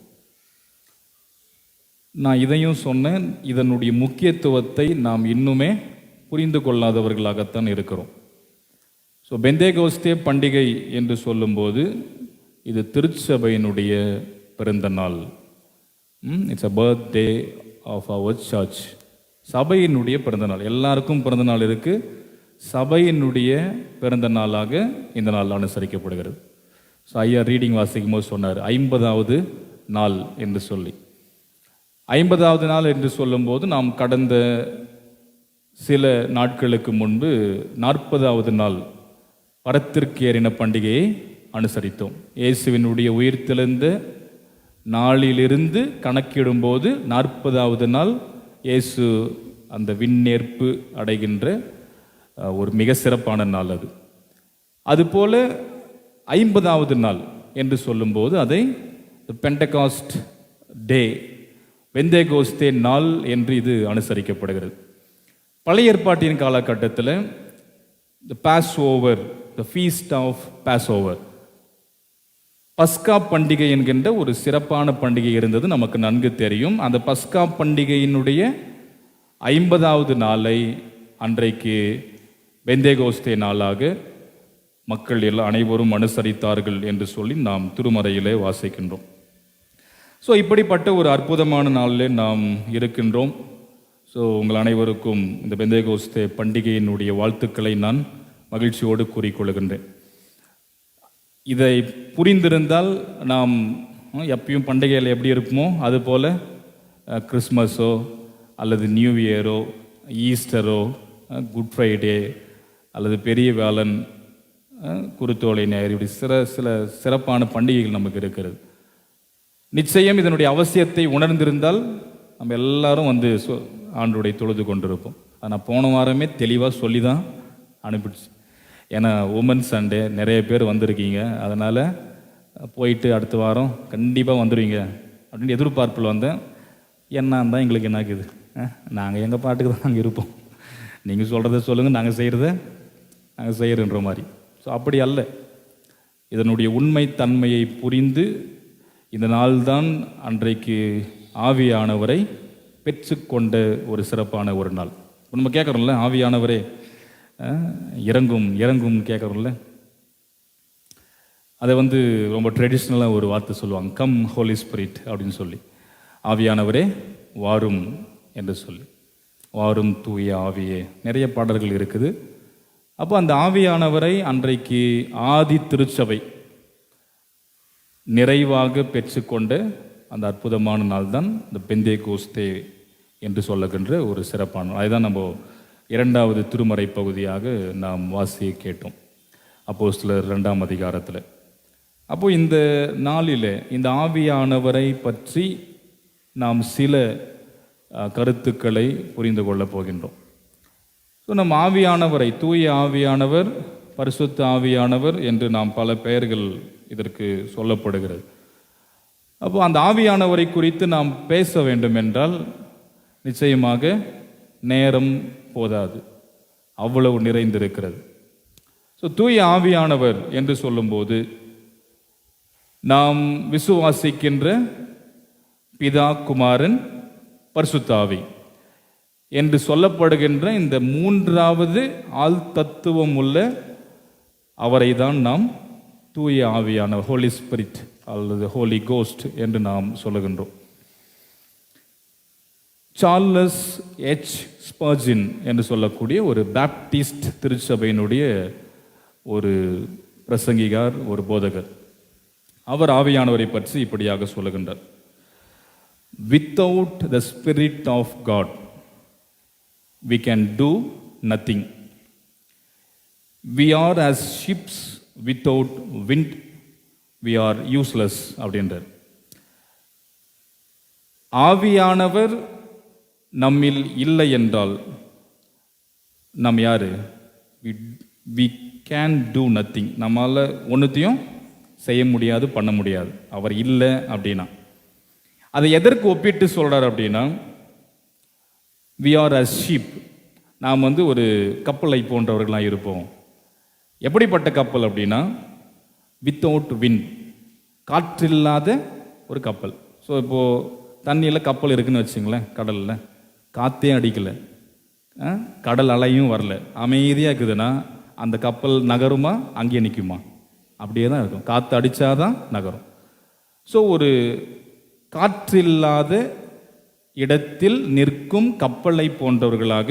நான் இதையும் சொன்னேன், இதனுடைய முக்கியத்துவத்தை நாம் இன்னுமே புரிந்து கொள்ளாதவர்களாகத்தான் இருக்கிறோம். ஸோ பெந்தேகோஸ்தே பண்டிகை என்று சொல்லும்போது இது திருச்சபையினுடைய பிறந்த நாள். It's a birthday of our church. சபையினுடைய பிறந்த நாள். எல்லாருக்கும் பிறந்த நாள் இருக்கு. சபையினுடைய பிறந்த நாளாக இந்த நாள் அனுசரிக்கப்படுகிறது. ஸோ ஐயா ரீடிங் வாசிக்கும் போது சொன்னார் 50வது நாள் என்று சொல்லி. 50வது நாள் என்று சொல்லும்போது நாம் கடந்த சில நாட்களுக்கு முன்பு 40வது நாள் பரத்திற்கேறின பண்டிகையை அனுசரித்தோம். இயேசுவினுடைய உயிர்த்தெழுந்த நாளிலிருந்து கணக்கிடும்போது 40வது நாள் இயேசு அந்த விண்ணேற்பு அடைகின்ற ஒரு மிக சிறப்பான நாள் அது. அதுபோல 50வது நாள் என்று சொல்லும்போது அதை பெண்டகாஸ்ட் டே, பெந்தேகோஸ்தே நாள் என்று இது அனுசரிக்கப்படுகிறது. பழைய ஏற்பாட்டின் காலகட்டத்தில் the passover, the feast of passover, பஸ்கா பண்டிகை என்கின்ற ஒரு சிறப்பான பண்டிகை இருந்தது, நமக்கு நன்கு தெரியும். அந்த பஸ்கா பண்டிகையினுடைய 50வது நாளை அன்றைக்கு பெந்தேகோஸ்தே நாளாக மக்கள் அனைவரும் அனுசரித்தார்கள் என்று சொல்லி நாம் திருமறையிலே வாசிக்கின்றோம். ஸோ இப்படிப்பட்ட ஒரு அற்புதமான நாளில் நாம் இருக்கின்றோம். ஸோ உங்கள் அனைவருக்கும் இந்த பெந்தேகோஸ்தே பண்டிகையினுடைய வாழ்த்துக்களை நான் மகிழ்ச்சியோடு கூறிக்கொள்கின்றேன். இதை புரிந்திருந்தால் நாம் எப்பயும் பண்டிகையில் எப்படி இருப்போமோ அதுபோல் கிறிஸ்மஸோ அல்லது நியூ இயரோ, ஈஸ்டரோ, குட் ஃப்ரைடே அல்லது பெரிய வேலன், குருத்தோலை ஞாயிறு, இப்படி சில சிறப்பான பண்டிகைகள் நமக்கு இருக்கிறது. நிச்சயம் இதனுடைய அவசியத்தை உணர்ந்திருந்தால் நம்ம எல்லாரும் வந்து ஆண்டோடைய தொழுது கொண்டிருப்போம். அதை நான் போன வாரமே தெளிவாக சொல்லி தான் அனுப்பிடுச்சு. ஏன்னா உமன்ஸ் சண்டே நிறைய பேர் வந்திருக்கீங்க, அதனால் போயிட்டு அடுத்த வாரம் கண்டிப்பாக வந்துடுவீங்க அப்படின்னு எதிர்பார்ப்பில் வந்தேன். என்ன தான் எங்களுக்கு என்ன ஆகுது, நாங்கள் எங்கள் பாட்டுக்கு தான் நாங்கள் இருப்போம், நீங்கள் சொல்கிறத சொல்லுங்கள், நாங்கள் செய்கிறத நாங்கள் செய்கிறன்ற மாதிரி. ஸோ அப்படி அல்ல. இதனுடைய உண்மை தன்மையை புரிந்து இந்த நாள்தான் அன்றைக்கு ஆவியானவரை பெற்றுக்கொண்ட ஒரு சிறப்பான ஒரு நாள். இப்போ நம்ம கேட்குறோம்ல, ஆவியானவரே இறங்கும் இறங்கும் கேட்குறோம்ல, அதை வந்து ரொம்ப ட்ரெடிஷ்னலாக ஒரு வார்த்தை சொல்லுவாங்க, கம் ஹோலி ஸ்பிரிட் அப்படின்னு சொல்லி. ஆவியானவரே வாரும் என்று சொல்லி, வாரும் தூய ஆவியே, நிறைய பாடல்கள் இருக்குது. அப்போ அந்த ஆவியானவரை அன்றைக்கு ஆதி திருச்சபை நிறைவாக பெற்றுக்கொண்ட அந்த அற்புதமான நாள் தான் இந்த பெந்தேகோஸ்தே என்று சொல்லுகின்ற ஒரு சிறப்பான நாள். அதுதான் நம்ம 2வது திருமறை பகுதியாக நாம் வாசிக்க கேட்டோம், அப்போஸ்தலர் 2ஆம் அதிகாரத்தில். அப்போ இந்த நாளில் இந்த ஆவியானவரை பற்றி நாம் சில கருத்துக்களை புரிந்து கொள்ளப் போகின்றோம். ஸோ நம் ஆவியானவரை, தூய ஆவியானவர், பரிசுத்த ஆவியானவர் என்று நாம் பல பெயர்கள் இதற்கு சொல்லப்படுகிறது. அப்போ அந்த ஆவியானவரை குறித்து நாம் பேச வேண்டும் என்றால் நிச்சயமாக நேரம் போதாது, அவ்வளவு நிறைந்திருக்கிறது. ஸோ தூய ஆவியானவர் என்று சொல்லும்போது நாம் விசுவாசிக்கின்ற பிதா, குமாரன், பரிசுத்த ஆவி என்று சொல்லப்படுகின்ற இந்த 3வது ஆள் தத்துவம் உள்ள அவரை தான் நாம் தூய ஆவியானவர், ஹோலி ஸ்பிரிட் அல்லது ஹோலி கோஸ்ட் என்று நாம் சொல்லுகின்றோம். சார்லஸ் எச் ஸ்பர்ஜின் என்று சொல்லக்கூடிய ஒரு பேப்டிஸ்ட் திருச்சபையினுடைய ஒரு பிரசங்கிகார், ஒரு போதகர், அவர் ஆவியானவரை பற்றி இப்படியாக சொல்லுகின்றார்: without the Spirit of God we can do nothing. We are as ships without wind we are useless அப்படின்றார். ஆவியானவர் நம்மில் இல்லை என்றால் நாம் யாரு? we can do nothing. நம்மால் ஒன்றுத்தையும் செய்ய முடியாது, பண்ண முடியாது. அவர் இல்லை அப்படின்னா அதை எதற்கு ஒப்பிட்டு சொல்றார் அப்படின்னா, we are as sheep. நாம் ஒரு கப்பலை போன்றவர்களாக இருப்போம். எப்படிப்பட்ட கப்பல் அப்படின்னா, வித்தவுட் விண்ட், காற்றில்லாத ஒரு கப்பல். ஸோ இப்போது தண்ணியில் கப்பல் இருக்குன்னு வச்சுங்களேன், கடலில் காற்றே அடிக்கலை, கடல் அலையும் வரல, அமைதியாக இருக்குதுன்னா அந்த கப்பல் நகருமா? அங்கேயே நிற்குமா? அப்படியே தான் இருக்கும். காற்று அடித்தாதான் நகரும். ஸோ ஒரு காற்றில்லாத இடத்தில் நிற்கும் கப்பலை போன்றவர்களாக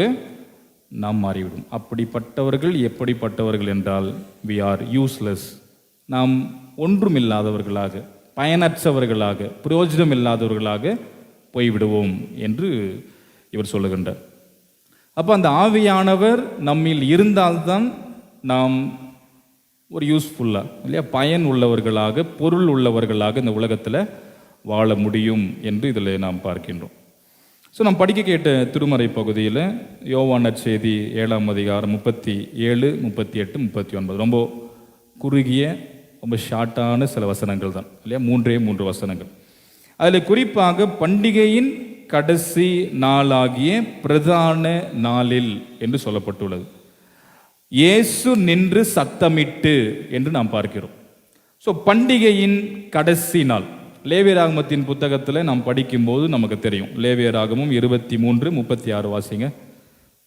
நாம் மாறிவிடும். அப்படிப்பட்டவர்கள் எப்படிப்பட்டவர்கள் என்றால், we are useless. நாம் ஒன்றுமில்லாதவர்களாக, பயனற்றவர்களாக, பிரயோஜனம் இல்லாதவர்களாக போய்விடுவோம் என்று இவர் சொல்லுகின்றார். அப்போ அந்த ஆவியானவர் நம்மில் இருந்தால்தான் நாம் ஒரு யூஸ்ஃபுல்லாக, இல்லையா, பயன் உள்ளவர்களாக, பொருள் உள்ளவர்களாக இந்த உலகத்தில் வாழ முடியும் என்று இதில் நாம் பார்க்கின்றோம். ஸோ நாம் படிக்க கேட்ட திருமறை பகுதியில் யோவான் நற்செய்தி 7ஆம் அதிகாரம் 37, 38, 39 ரொம்ப குறுகிய, ரொம்ப ஷார்ட்டான சில வசனங்கள் தான், இல்லையா, 3 வசனங்கள். அதில் குறிப்பாக பண்டிகையின் கடைசி நாளாகிய பிரதான நாளில் என்று சொல்லப்பட்டுள்ளது. இயேசு நின்று சத்தமிட்டு என்று நாம் பார்க்கிறோம். ஸோ பண்டிகையின் கடைசி நாள் லேவியராகமத்தின் புத்தகத்தில் நாம் படிக்கும்போது நமக்கு தெரியும். லேவியராகமும் 23:36 வாசிங்க.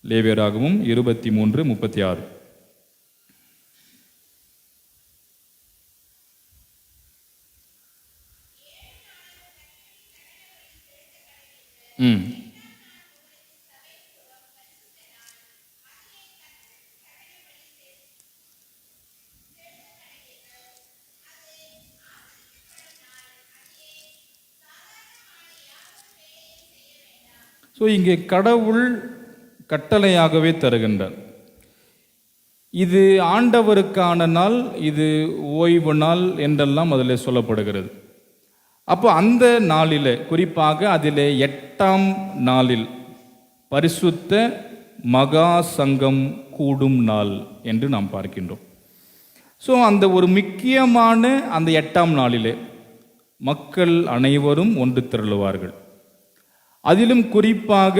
லேவியராகமும் 23:36. ஸோ இங்கே கடவுள் கட்டளையாகவே தருகின்றார். இது ஆண்டவருக்கான நாள், இது ஓய்வு நாள் என்றெல்லாம் அதில் சொல்லப்படுகிறது. அப்போ அந்த நாளில், குறிப்பாக அதில் 8ஆம் நாளில் பரிசுத்த மகா சங்கம் கூடும் நாள் என்று நாம் பார்க்கின்றோம். ஸோ அந்த ஒரு முக்கியமான அந்த 8ஆம் நாளிலே மக்கள் அனைவரும் ஒன்று திரளுவார்கள். அதிலும் குறிப்பாக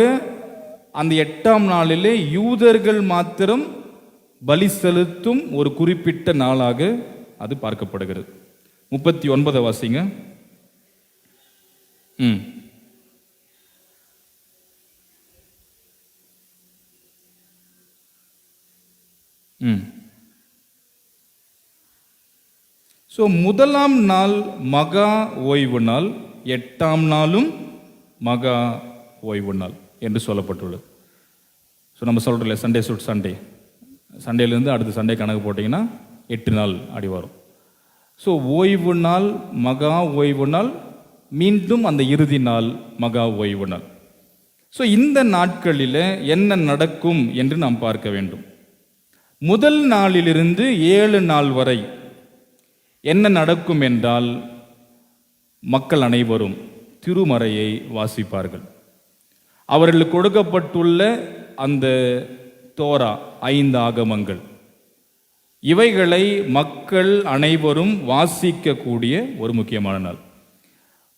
அந்த 8ஆம் நாளிலே யூதர்கள் மாத்திரம் பலி செலுத்தும் ஒரு குறிப்பிட்ட நாளாக அது பார்க்கப்படுகிறது. 39 வாசிங்க. ஸோ முதலாம் நாள் மகா ஓய்வு நாள், 8ஆம் நாளும் மகா ஓய்வு நாள் என்று சொல்லப்பட்டுள்ளது. ஸோ நம்ம சொல்கிறோம்ல, சண்டே சுட் சண்டே, சண்டேலேருந்து அடுத்த சண்டே கணக்கு போட்டிங்கன்னா 8 நாள் அடி வரும். ஸோ ஓய்வு நாள், மகா ஓய்வு நாள், மீண்டும் அந்த இறுதி நாள் மகா ஓய்வு நாள். ஸோ இந்த நாட்களில் என்ன நடக்கும் என்று நாம் பார்க்க வேண்டும். முதல் நாளிலிருந்து 7 நாள் வரை என்ன நடக்கும் என்றால், மக்கள் அனைவரும் திருமறையை வாசிப்பார்கள். அவர்களுக்கு கொடுக்கப்பட்டுள்ள அந்த தோரா, 5 ஆகமங்கள், இவைகளை மக்கள் அனைவரும் வாசிக்கக்கூடிய ஒரு முக்கியமான நாள்.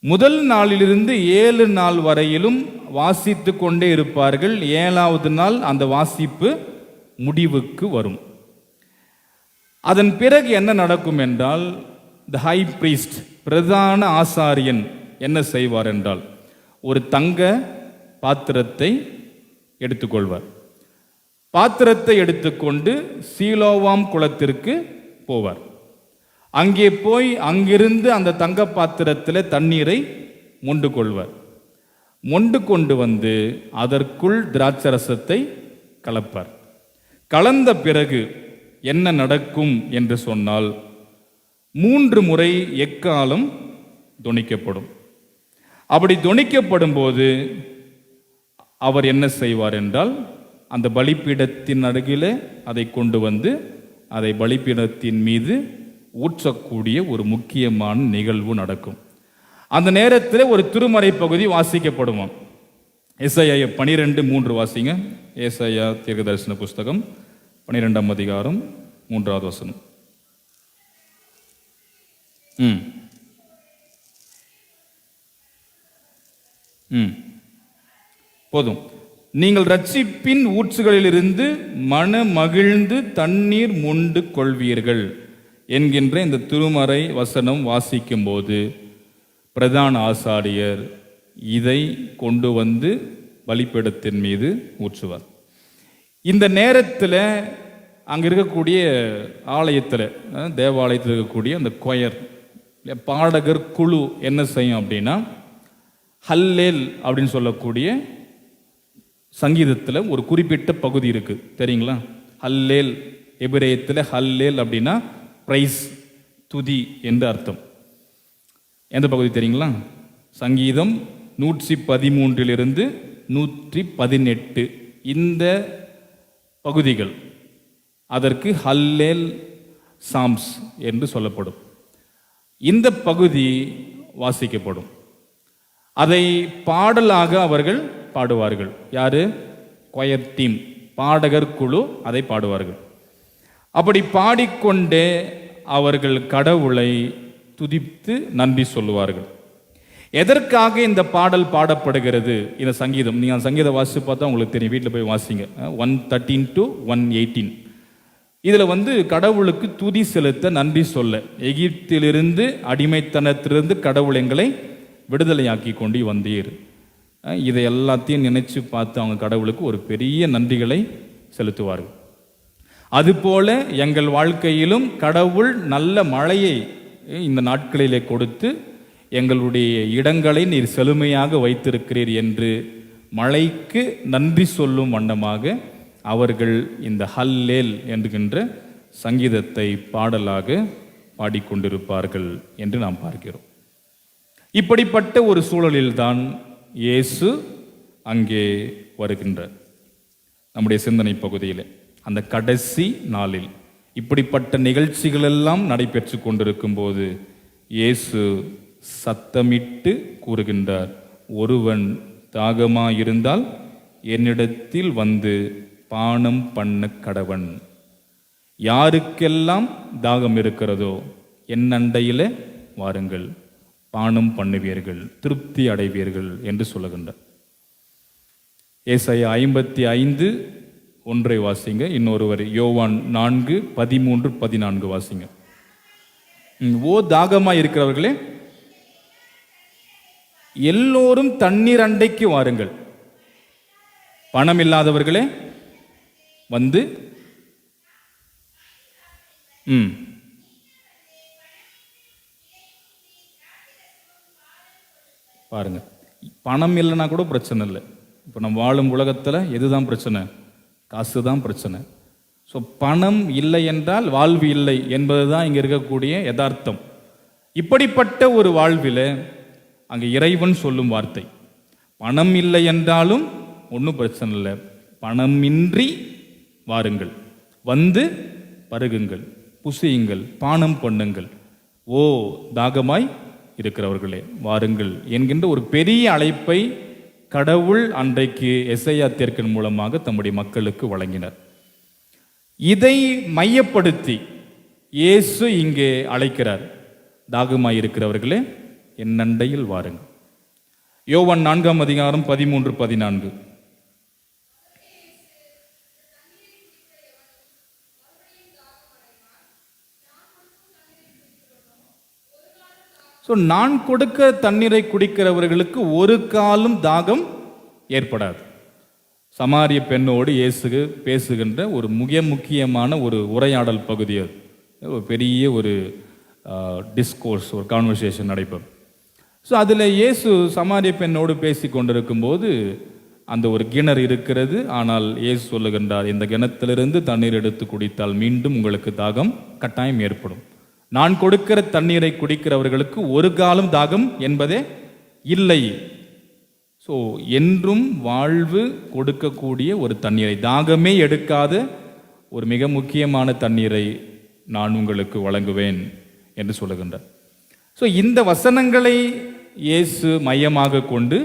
முதல் நாளிலிருந்து 7 நாள் வரையிலும் வாசித்து கொண்டே இருப்பார்கள். 7ஆவது நாள் அந்த வாசிப்பு முடிவுக்கு வரும். அதன் பிறகு என்ன நடக்கும் என்றால், த ஹை பிரீஸ்ட், பிரதான ஆசாரியன் என்ன செய்வார் என்றால், ஒரு தங்க பாத்திரத்தை எடுத்துக்கொள்வார். பாத்திரத்தை எடுத்துக்கொண்டு சீலோவாம் குளத்திற்கு போவார். அங்கே போய் அங்கிருந்து அந்த தங்க பாத்திரத்தில் தண்ணீரை மொண்டு கொள்வார். மொண்டு கொண்டு வந்து அதற்குள் திராட்சரசத்தை கலப்பார். கலந்த பிறகு என்ன நடக்கும் என்று சொன்னால், 3 முறை எக்காலம் தொனிக்கப்படும். அப்படி தொனிக்கப்படும் போது அவர் என்ன செய்வார் என்றால், அந்த பலிபீடத்தின் அருகிலே அதை கொண்டு வந்து அதை பலிபீடத்தின் மீது ஊற்றக்கூடிய ஒரு முக்கியமான நிகழ்வு நடக்கும். அந்த நேரத்தில் ஒரு திருமறை பகுதி வாசிக்கப்படுவான். ஏசாயா 12:3 வாசிங்க. ஏசாயா தீர்க்கதரிசன புஸ்தகம் 12ஆம் அதிகாரம் 3வது வசனம். போதும். நீங்கள் ரட்சிப்பின் ஊற்றுகளிலிருந்து மன மகிழ்ந்து தண்ணீர் மொண்டு கொள்வீர்கள் என்கின்ற இந்த திருமறை வசனம் வாசிக்கும் போது பிரதான ஆசாரியர் இதை கொண்டு வந்து பலிபீடத்தின் மீது ஊற்றுவார். இந்த நேரத்தில் அங்கே இருக்கக்கூடிய ஆலயத்தில், தேவாலயத்தில் இருக்கக்கூடிய அந்த கொயர் பாடகர் குழு என்ன செய்யும் அப்படின்னா, ஹல்லேல் அப்படின்னு சொல்லக்கூடிய சங்கீதத்தில் ஒரு குறிப்பிட்ட பகுதி இருக்கு, தெரியுங்களா? ஹல்லேல், எபிரேயத்தில் ஹல்லேல் அப்படின்னா பிரைஸ், துதி என்று அர்த்தம். எந்த பகுதி தெரியுங்களா? சங்கீதம் 113 118 இந்த பகுதிகள் அதற்கு ஹல்லேல் சாம்ஸ் என்று சொல்லப்படும். இந்த பகுதி வாசிக்கப்படும். அதை பாடலாக அவர்கள் பாடுவார்கள். யாரு? கொயர் டீம், பாடகர் குழு அதை பாடுவார்கள். அப்படி பாடிக்கொண்டே அவர்கள் கடவுளை துதித்து நன்றி சொல்லுவார்கள். எதற்காக இந்த பாடல் பாடப்படுகிறது? இந்த சங்கீதம் நீங்கள் சங்கீத வாசித்து பார்த்தா உங்களுக்கு தெரியும், வீட்டில் போய் வாசிங்க. 113 to 118 இதில் கடவுளுக்கு துதி செலுத்த, நன்றி சொல்ல, எகிப்திலிருந்து அடிமைத்தனத்திலிருந்து கடவுள் எங்களை விடுதலையாக்கி கொண்டு வந்தீர், இதை எல்லாத்தையும் நினைச்சு பார்த்து அவங்க கடவுளுக்கு ஒரு பெரிய நன்றிகளை செலுத்துவார்கள். அதுபோல எங்கள் வாழ்க்கையிலும் கடவுள் நல்ல மழையை இந்த நாட்களிலே கொடுத்து எங்களுடைய இடங்களை நீர் செழுமையாக வைத்திருக்கிறீர் என்று மழைக்கு நன்றி சொல்லும் வண்ணமாக அவர்கள் இந்த ஹல்லேல் என்கின்ற சங்கீதத்தை பாடலாக பாடிக்கொண்டிருப்பார்கள் என்று நாம் பார்க்கிறோம். இப்படிப்பட்ட ஒரு சூழலில்தான் இயேசு அங்கே வருகின்றார். நம்முடைய சிந்தனை பகுதியில் அந்த கடைசி நாளில் இப்படிப்பட்ட நிகழ்ச்சிகள் எல்லாம் நடைபெற்று கொண்டிருக்கும் போது இயேசு சத்தமிட்டு கூறுகின்றார், ஒருவன் தாகமாயிருந்தால் என்னிடத்தில் வந்து பானம் பண்ண கடவன். யாருக்கெல்லாம் தாகம் இருக்கிறதோ என் அண்டையில வாருங்கள், பானம் பண்ணுவீர்கள், திருப்தி அடைவீர்கள் என்று சொல்லுகின்றார். ஏசாயா 55:1 வாசிங்க. இன்னொருவர் யோவான் 4:13-14 வாசிங்க. ஓ தாகமா இருக்கிறவர்களே, எல்லோரும் தண்ணீர் அண்டைக்கு வாருங்கள், பணம் இல்லாதவர்களே வந்து பாருங்க. பணம் இல்லைன்னா கூட பிரச்சனை இல்லை. இப்போ நம்ம வாழும் உலகத்தில் எதுதான் பிரச்சனை? காசு தான் பிரச்சனை. ஸோ பணம் இல்லை என்றால் வாழ்வு இல்லை என்பது தான் இங்கே இருக்கக்கூடிய யதார்த்தம். இப்படிப்பட்ட ஒரு வாழ்வில் அங்கே இறைவன் சொல்லும் வார்த்தை, பணம் இல்லை என்றாலும் ஒன்றும் பிரச்சனை இல்லை, பணமின்றி வாருங்கள், வந்து பருகுங்கள், புசியுங்கள், பானம் பண்ணுங்கள், ஓ தாகமாய் இருக்கிறவர்களே வாருங்கள் என்கின்ற ஒரு பெரிய அழைப்பை கடவுள் அன்றைக்கு எசையா தீர்க்கன் மூலமாக தம்முடைய மக்களுக்கு வழங்கினார். இதை மையப்படுத்தி இயேசு இங்கே அழைக்கிறார், தாகமாய் இருக்கிறவர்களே என் அண்டையில் வாருங்கள். யோவான் 4:13-14 நான் கொடுக்க தண்ணீரை குடிக்கிறவர்களுக்கு ஒரு காலும் தாகம் ஏற்படாது. சமாரிய பெண்ணோடு இயேசு பேசுகின்ற ஒரு மிக முக்கியமான ஒரு உரையாடல் பகுதி. அது ஒரு பெரிய ஒரு டிஸ்கோர்ஸ், ஒரு கான்வர்சேஷன் நடைபெறும். ஸோ அதில் இயேசு சமாரிய பெண்ணோடு பேசி கொண்டிருக்கும் போது அந்த ஒரு கிணறு இருக்கிறது. ஆனால் இயேசு சொல்லுகின்றார், இந்த கிணத்திலிருந்து தண்ணீர் எடுத்து குடித்தால் மீண்டும் உங்களுக்கு தாகம் கட்டாயம் ஏற்படும். நான் கொடுக்கிற தண்ணீரை குடிக்கிறவர்களுக்கு ஒரு காலம் தாகம் என்பதே இல்லை. ஸோ என்றும் வாழ்வு கொடுக்கக்கூடிய ஒரு தண்ணீரை, தாகமே எடுக்காத ஒரு மிக முக்கியமான தண்ணீரை நான் உங்களுக்கு வழங்குவேன் என்று சொல்லுகின்றார். ஸோ இந்த வசனங்களை இயேசு மையமாக கொண்டு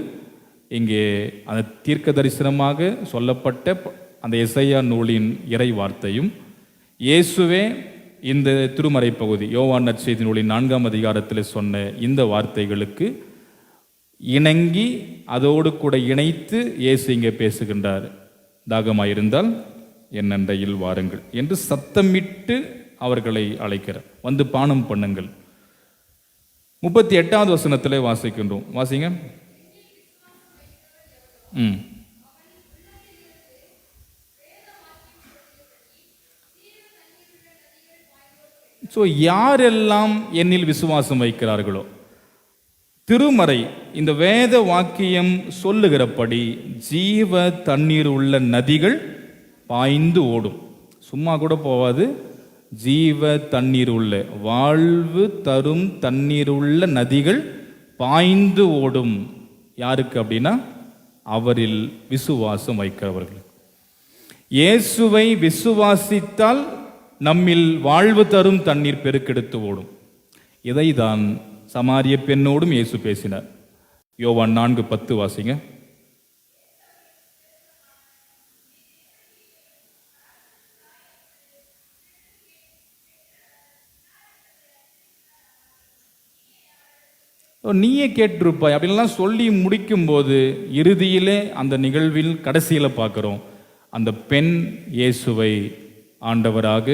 இங்கே அந்த தீர்க்க தரிசனமாக சொல்லப்பட்ட அந்த எசையா நூலின் இறை வார்த்தையும் இயேசுவே இந்த திருமறை பகுதி யோவான் நற்செய்தி நூலின் 4ஆம் அதிகாரத்தில் சொன்ன இந்த வார்த்தைகளுக்கு இணங்கி அதோடு கூட இணைத்து இயேசு இங்கே பேசுகின்றார். தாகமாயிருந்தால் என் அண்டையில் வாருங்கள் என்று சத்தமிட்டு அவர்களை அழைக்கிறார். வந்து பானம் பண்ணுங்கள். 38வது வசனத்திலே வாசிக்கின்றோம். வாசிங்க. ஸோ யாரெல்லாம் என்னில் விசுவாசம் வைக்கிறார்களோ, திருமறை இந்த வேத வாக்கியம் சொல்லுகிறபடி ஜீவ தண்ணீர் உள்ள நதிகள் பாய்ந்து ஓடும். சும்மா கூட போவாது. ஜீவ தண்ணீர் உள்ள, வாழ்வு தரும் தண்ணீர் உள்ள நதிகள் பாய்ந்து ஓடும். யாருக்கு அப்படின்னா அவரில் விசுவாசம் வைக்கிறவர்கள். இயேசுவை விசுவாசித்தால் நம்மில் வாழ்வு தரும் தண்ணீர் பெருக்கெடுத்து ஓடும். இதைதான் சமாரிய பெண்ணோடும் இயேசு பேசினார். யோவான் 4:10 வாசிங்க. நீயே கேட்டிருப்பாய் அப்படின்லாம் சொல்லி முடிக்கும்போது இறுதியிலே அந்த நிகழ்வில் கடைசியில் பார்க்குறோம், அந்த பெண் இயேசுவை ஆண்டவராக,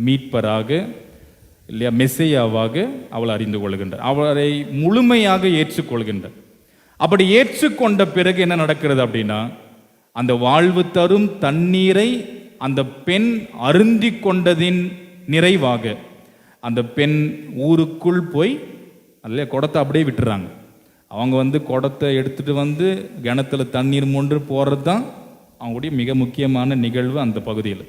மீட்பராக, இல்லையா, மெசையாவாக அவள் அறிந்து கொள்கின்றார். அவரை முழுமையாக ஏற்றுக்கொள்கின்றார். அப்படி ஏற்றுக்கொண்ட பிறகு என்ன நடக்கிறது அப்படின்னா, அந்த வாழ்வு தரும் தண்ணீரை அந்த பெண் அருந்தி கொண்டதின் நிறைவாக அந்த பெண் ஊருக்குள் போய் அல்ல குடத்தை அப்படியே விட்டுறாங்க. அவங்க குடத்தை எடுத்துட்டு கிணத்துல தண்ணீர் மொன்று போகிறது தான் அவங்களுடைய மிக முக்கியமான நிகழ்வு அந்த பகுதியில்.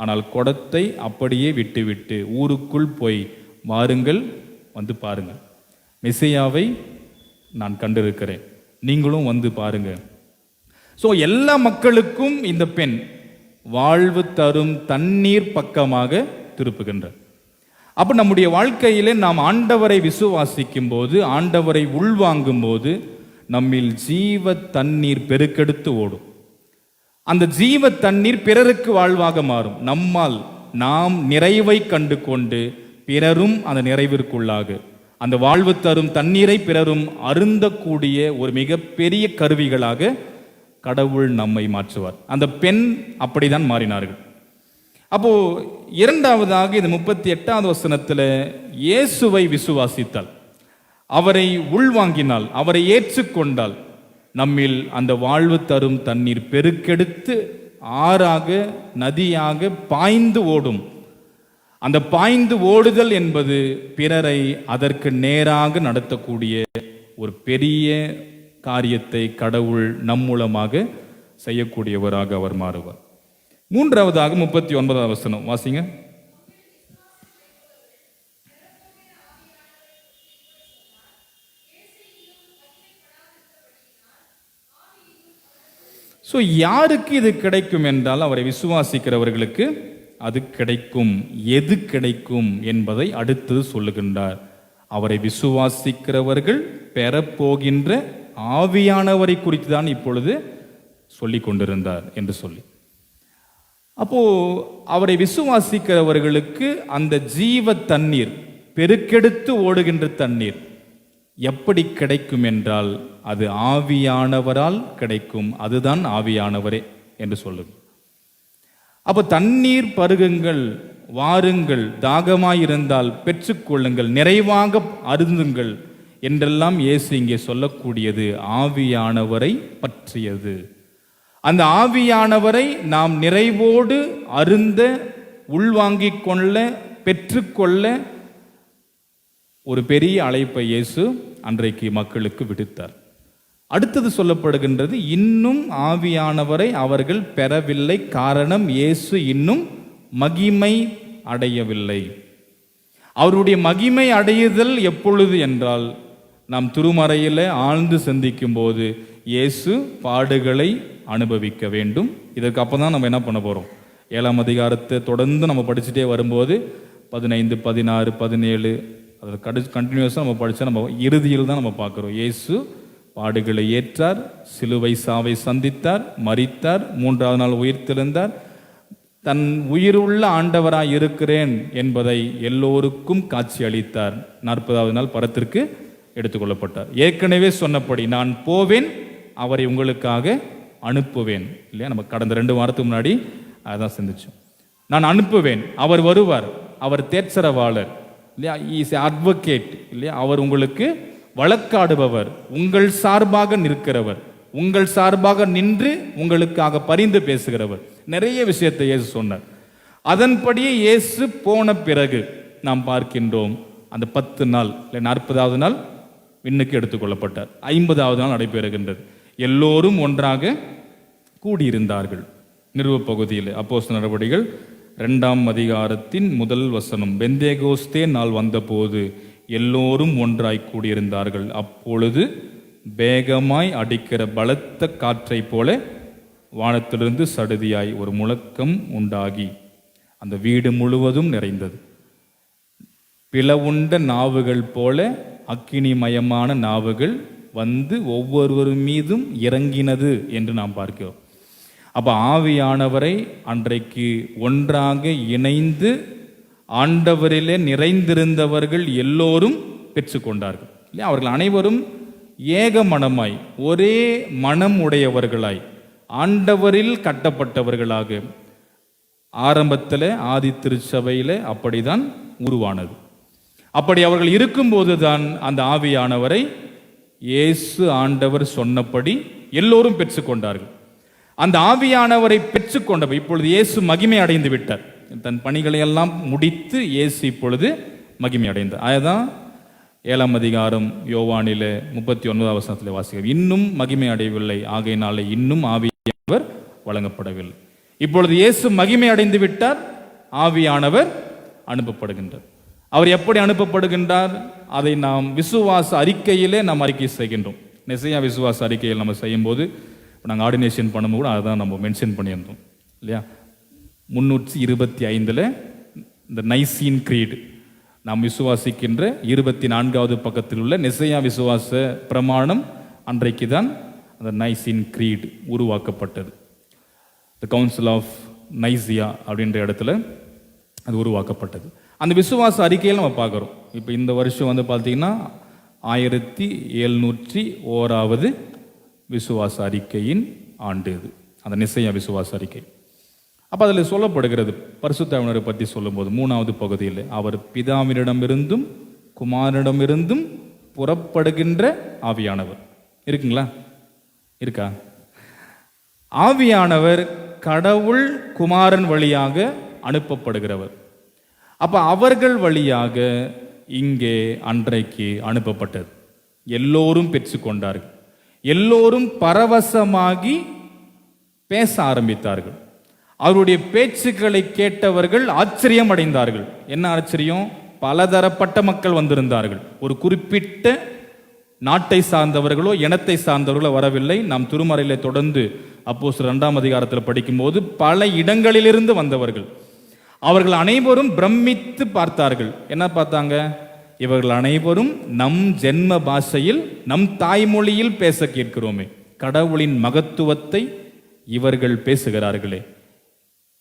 ஆனால் குடத்தை அப்படியே விட்டு ஊருக்குள் போய் வாருங்கள், வந்து பாருங்க, மெசியாவை நான் கண்டிருக்கிறேன், நீங்களும் வந்து பாருங்க. ஸோ எல்லா மக்களுக்கும் இந்த பெண் வாழ்வு தரும் தண்ணீர் பக்கமாக திருப்புகின்றார். அப்போ நம்முடைய வாழ்க்கையிலே நாம் ஆண்டவரை விசுவாசிக்கும் போது, ஆண்டவரை உள்வாங்கும் போது நம்மில் ஜீவ தண்ணீர் பெருக்கெடுத்து ஓடும். அந்த ஜீவ தண்ணீர் பிறருக்கு வாழ்வாக மாறும். நம்மால் நாம் நிறைவை கண்டு கொண்டு பிறரும் அந்த நிறைவிற்குள்ளாக அந்த வாழ்வு தரும் தண்ணீரை பிறரும் அருந்தக்கூடிய ஒரு மிகப்பெரிய கருவிகளாக கடவுள் நம்மை மாற்றுவார். அந்த பெண் அப்படிதான் மாறினார்கள். அப்போ இரண்டாவதாக இது 38வது வசனத்தில் இயேசுவை விசுவாசித்தால், அவரை உள்வாங்கினால், அவரை ஏற்றுக்கொண்டால் நம்மில் அந்த வாழ்வு தரும் தண்ணீர் பெருக்கெடுத்து ஆறாக, நதியாக பாய்ந்து ஓடும். அந்த பாய்ந்து ஓடுதல் என்பது பிறரை அதற்கு நேராக நடத்தக்கூடிய ஒரு பெரிய காரியத்தை கடவுள் நம் மூலமாக செய்யக்கூடியவராக அவர் மாறுவார். மூன்றாவதாக 39வது வசனம் வாசிங்க. ஸோ யாருக்கு இது கிடைக்கும் என்றால், அவரை விசுவாசிக்கிறவர்களுக்கு அது கிடைக்கும். எது கிடைக்கும் என்பதை அடுத்தது சொல்லுகின்றார். அவரை விசுவாசிக்கிறவர்கள் பெறப்போகின்ற ஆவியானவரை குறித்து தான் இப்பொழுது சொல்லிக் கொண்டிருந்தார் என்று சொல்லி, அப்போ அவரை விசுவாசிக்கிறவர்களுக்கு அந்த ஜீவ தண்ணீர், பெருக்கெடுத்து ஓடுகின்ற தண்ணீர் எப்படி கிடைக்கும் என்றால் அது ஆவியானவரால் கிடைக்கும். அதுதான் ஆவியானவரே என்று சொல்லுங்க. அப்போ தண்ணீர் பருகுங்கள், வாருங்கள், தாகமாயிருந்தால் பெற்றுக்கொள்ளுங்கள், நிறைவாக அருந்துங்கள் என்றெல்லாம் இயேசு இங்கே சொல்லக்கூடியது ஆவியானவரை பற்றியது. அந்த ஆவியானவரை நாம் நிறைவோடு அருந்த, உள்வாங்கிக் கொள்ள, பெற்றுக்கொள்ள ஒரு பெரிய அழைப்பை இயேசு அன்றைக்கு மக்களுக்கு விடுத்தார். அடுத்தது சொல்லப்படுகின்றது, இன்னும் ஆவியானவரை அவர்கள் பெறவில்லை. காரணம், இயேசு இன்னும் மகிமை அடையவில்லை. அவருடைய மகிமை அடையுதல் எப்பொழுது என்றால், நாம் திருமறையில் ஆழ்ந்து சிந்திக்கும் போது இயேசு பாடுகளை அனுபவிக்க வேண்டும். இதற்கு அப்போ தான் நம்ம என்ன பண்ண போகிறோம்? 7ஆம் அதிகாரத்தை தொடர்ந்து நம்ம படிச்சுட்டே வரும்போது 15, 16, 17 அதில் கண்டினியூஸாக நம்ம படித்தா நம்ம இறுதியில் தான் நம்ம பார்க்குறோம். இயேசு பாடுகளை ஏற்றார், சிலுவை சாவை சந்தித்தார், மரித்தார், 3ஆவது நாள் உயிர்த்தெழுந்தார், தன் உயிருள்ள ஆண்டவராய் இருக்கிறேன் என்பதை எல்லோருக்கும் காட்சி அளித்தார். 40ஆவது நாள் பரத்திற்கு எடுத்துக்கொள்ளப்பட்டார். ஏற்கனவே சொன்னபடி நான் போவேன், அவரை உங்களுக்காக அனுப்புவேன் இல்லையா? நம்ம கடந்த 2 வாரத்துக்கு முன்னாடி அதான் சிந்திச்சோம். நான் அனுப்புவேன், அவர் வருவார், அவர் தேற்றரவாளர் இல்லையா? இஸ் அட்வொகேட் இல்லையா? அவர் உங்களுக்கு வழக்காடுபவர், உங்கள் சார்பாக நிற்கிறவர், உங்கள் சார்பாக நின்று உங்களுக்காக பரிந்து பேசுகிறவர். நிறைய விஷயத்தை இயேசு சொன்னார். அதன்படியே இயேசு போன பிறகு நாம் பார்க்கின்றோம் அந்த 10 நாள் இல்லை 40ஆவது நாள் விண்ணுக்கு எடுத்துக்கொள்ளப்பட்டார். 50ஆவது நாள் நடைபெறுகின்றது. எல்லோரும் ஒன்றாக கூடியிருந்தார்கள். நிறுவ பகுதியில் அப்போஸ்தலர் நடவடிக்கைகள் 2ஆம் அதிகாரத்தின் முதல் வசனம், பெந்தேகோஸ்தே நாள் வந்தபோது எல்லோரும் ஒன்றாய் கூடியிருந்தார்கள். அப்பொழுது வேகமாய் அடிக்கிற பலத்த காற்றை போல வானத்திலிருந்து சடுதியாய் ஒரு முழக்கம் உண்டாகி அந்த வீடு முழுவதும் நிறைந்தது. பிளவுண்ட நாவுகள் போல அக்கினிமயமான நாவுகள் வந்து ஒவ்வொருவர் மீதும் இறங்கினது என்று நாம் பார்க்கிறோம். அப்ப ஆவியானவரை அன்றைக்கு ஒன்றாக இணைந்து ஆண்டவரிலே நிறைந்திருந்தவர்கள் எல்லோரும் பெற்றுக்கொண்டார்கள் இல்லையா? அவர்கள் அனைவரும் ஏக மனமாய் ஒரே மனம் உடையவர்களாய் ஆண்டவரில் கட்டப்பட்டவர்களாக ஆரம்பத்தில் ஆதி திருச்சபையில் அப்படிதான் உருவானது. அப்படி அவர்கள் இருக்கும்போது தான் அந்த ஆவியானவரை இயேசு ஆண்டவர் சொன்னபடி எல்லோரும் பெற்றுக்கொண்டார்கள். அந்த ஆவியானவரை பெற்றுக்கொண்ட இப்பொழுது இயேசு மகிமை அடைந்து விட்டார். தன் பணிகளை எல்லாம் முடித்து இயேசு இப்பொழுது மகிமை அடைந்தார். அதுதான் 7ஆம் அதிகாரம் யோவானில 39ஆம் வசனத்தில் வாசிக்கிறோம். இன்னும் மகிமை அடையவில்லை, ஆகையினாலே இன்னும் ஆவியானவர் வழங்கப்படவில்லை. இப்பொழுது இயேசு மகிமை அடைந்து விட்டார், ஆவியானவர் அனுப்பப்படுகின்றார். அவர் எப்படி அனுப்பப்படுகின்றார்? அதை நாம் விசுவாச அறிக்கையிலே நாம் அறிக்கை செய்கின்றோம். நெசையா விசுவாச அறிக்கையில் நம்ம செய்யும்போது நாங்கள் ஆர்டினேஷன் பண்ணும்போது கூட அதை நம்ம மென்ஷன் பண்ணியிருந்தோம் இல்லையா? 325 இந்த நைசீன் கிரீடு நாம் விசுவாசிக்கின்ற 24வது பக்கத்தில் உள்ள நெசையா விசுவாச பிரமாணம் அன்றைக்கு தான் அந்த நைசீன் கிரீடு உருவாக்கப்பட்டது. த கவுன்சில் ஆஃப் நைசியா அப்படின்ற இடத்துல அது உருவாக்கப்பட்டது. அந்த விசுவாச அறிக்கையில் நம்ம பார்க்குறோம். இப்போ இந்த வருஷம் வந்து பார்த்தீங்கன்னா 1701வது விசுவாச அறிக்கையின் ஆண்டு இது, அந்த நிசையா விசுவாச அறிக்கை. அப்போ அதில் சொல்லப்படுகிறது பரிசுத்த ஆவியானவரை பற்றி சொல்லும்போது 3வது பகுதியில் அவர் பிதாவினிடமிருந்தும் குமாரனிடமிருந்தும் புறப்படுகின்ற ஆவியானவர். இருக்குங்களா? இருக்கா? ஆவியானவர் கடவுள் குமாரன் வழியாக அனுப்பப்படுகிறவர். அப்ப அவர்கள் வழியாக இங்கே அன்றைக்கு அனுப்பப்பட்டது. எல்லோரும் பெற்றுக்கொண்டார்கள். எல்லோரும் பரவசமாகி பேச ஆரம்பித்தார்கள். அவருடைய பேச்சுக்களை கேட்டவர்கள் ஆச்சரியம் அடைந்தார்கள். என்ன ஆச்சரியம்? பலதரப்பட்ட மக்கள் வந்திருந்தார்கள். ஒரு குறிப்பிட்ட நாட்டை சார்ந்தவர்களோ இனத்தை சார்ந்தவர்களோ வரவில்லை. நாம் திருமறையிலே தொடர்ந்து அப்போஸ்தலர் 2ஆம் அதிகாரத்தில் படிக்கும்போது பல இடங்களிலிருந்து வந்தவர்கள். அவர்கள் அனைவரும் பிரமித்து பார்த்தார்கள். என்ன பார்த்தாங்க? இவர்கள் அனைவரும் நம் ஜென்ம பாஷையில் நம் தாய்மொழியில் பேச கேட்கிறோமே, கடவுளின் மகத்துவத்தை இவர்கள் பேசுகிறார்களே.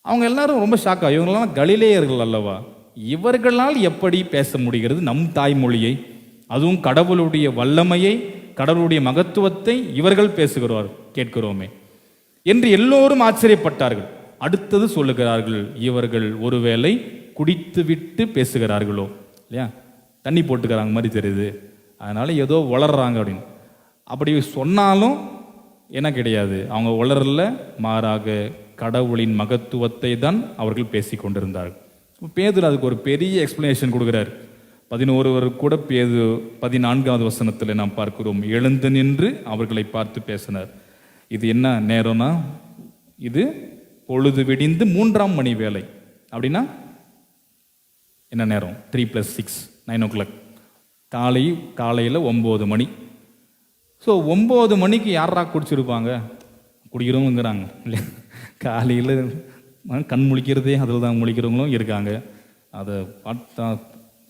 அவங்க எல்லாரும் ரொம்ப ஷாக்கா, இவங்கெல்லாம் கலிலேயர்கள் அல்லவா, இவர்களால் எப்படி பேச முடிகிறது நம் தாய்மொழியை, அதுவும் கடவுளுடைய வல்லமையை கடவுளுடைய மகத்துவத்தை இவர்கள் கேட்கிறோமே என்று எல்லோரும் ஆச்சரியப்பட்டார்கள். அடுத்தது சொல்லுகிறார்கள், இவர்கள் ஒருவேளை குடித்துவிட்டு பேசுகிறார்களோ இல்லையா, தண்ணி போட்டுக்கிறாங்க மாதிரி தெரியுது, அதனால ஏதோ வளர்றாங்க அப்படின்னு. அப்படி சொன்னாலும் என்ன கிடையாது, அவங்க வளரல, மாறாக கடவுளின் மகத்துவத்தை தான் அவர்கள் பேசி கொண்டிருந்தார்கள். பேதுரு அதுக்கு ஒரு பெரிய எக்ஸ்பிளனேஷன் கொடுக்கிறார். 11 கூட 14வது வசனத்தில் நாம் பார்க்கிறோம், எழுந்து நின்று அவர்களை பார்த்து பேசினார். இது என்ன நேரம்னா, இது பொழுது விடிந்து 3ஆம் மணி வேலை. அப்படின்னா என்ன நேரம்? 3+6 9 o'clock. காலையில் 9 மணி. ஸோ 9 மணிக்கு யாரா குடிச்சிருப்பாங்க? குடிக்கிறோங்கிறாங்க இல்லையா? காலையில் கண் முழிக்கிறதே அதில் தான் முழிக்கிறவங்களும் இருக்காங்க. அதை பார்த்தா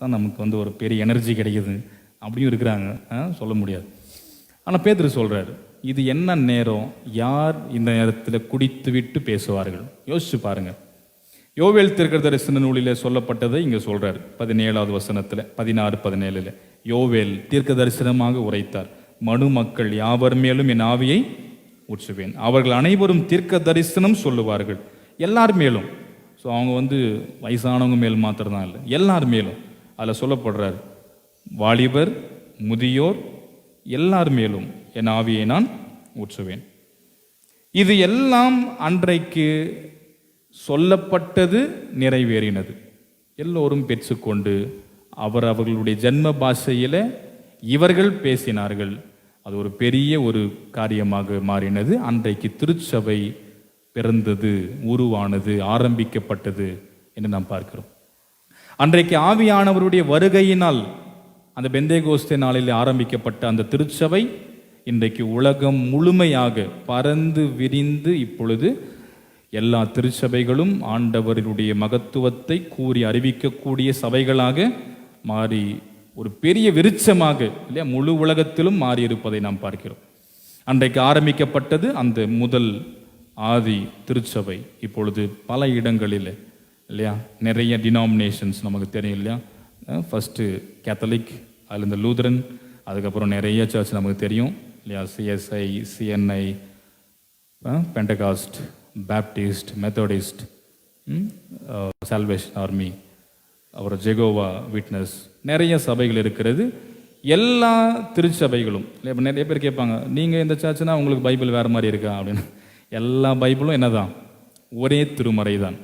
தான் நமக்கு வந்து ஒரு பெரிய எனர்ஜி கிடைக்குது, அப்படியும் இருக்கிறாங்க. சொல்ல முடியாது. ஆனால் பேதுரு சொல்கிறார், இது என்ன நேரம், யார் இந்த நேரத்தில் குடித்து விட்டு பேசுவார்கள்? யோசிச்சு பாருங்க. யோவேல் தீர்க்கதரிசன நூலில் சொல்லப்பட்டதை இங்கே சொல்கிறார் 17வது வசனத்தில், 16-17. யோவேல் தீர்க்க தரிசனமாக உரைத்தார், மனு மக்கள் யாவர் மேலும் என் ஆவியை ஊற்றுவேன், அவர்கள் அனைவரும் தீர்க்க தரிசனம் சொல்லுவார்கள். எல்லார் மேலும். ஸோ அவங்க வந்து வயசானவங்க மேல் மாத்திரம்தான் இல்லை, எல்லார் மேலும். அதில் சொல்லப்படுறார், வாலிபர், முதியோர், எல்லார் மேலும் என் ஆவியை நான் ஊற்றுவேன். இது எல்லாம் அன்றைக்கு சொல்லப்பட்டது நிறைவேறினது. எல்லோரும் பெற்றுக்கொண்டு அவர்களுடைய ஜென்ம பாஷையில் இவர்கள் பேசினார்கள். அது ஒரு பெரிய ஒரு காரியமாக மாறினது. அன்றைக்கு திருச்சபை பிறந்தது, உருவானது, ஆரம்பிக்கப்பட்டது என்று நாம் பார்க்கிறோம். அன்றைக்கு ஆவியானவருடைய வருகையினால் அந்த பெந்தேகோஸ்தே நாளில் ஆரம்பிக்கப்பட்ட அந்த திருச்சபை இன்றைக்கு உலகம் முழுமையாக பறந்து விரிந்து இப்பொழுது எல்லா திருச்சபைகளும் ஆண்டவருடைய மகத்துவத்தை கூறி அறிவிக்கக்கூடிய சபைகளாக மாறி ஒரு பெரிய விருட்சமாக இல்லையா முழு உலகத்திலும் மாறி இருப்பதை நாம் பார்க்கிறோம். அன்றைக்கு ஆரம்பிக்கப்பட்டது அந்த முதல் ஆதி திருச்சபை. இப்பொழுது பல இடங்களில் இல்லையா நிறைய டினாமினேஷன்ஸ் நமக்கு தெரியும் இல்லையா. ஃபஸ்ட்டு கேத்தலிக், அதில் இந்த லூதரன், அதுக்கப்புறம் நிறைய சர்ச் நமக்கு தெரியும் இல்லையா. CSI, CNI, Pentecost, Baptist, Methodist, salvation army, அப்புறம் ஜெகோவா விட்னஸ், நிறைய சபைகள் இருக்கிறது. எல்லா திருச்சபைகளும் இப்போ நிறைய பேர் கேட்பாங்க, நீங்கள் இந்த சர்ச்சுனா உங்களுக்கு பைபிள் வேறு மாதிரி இருக்கா அப்படின்னு. எல்லா பைபிளும் என்னதான், ஒரே திருமறை தான்.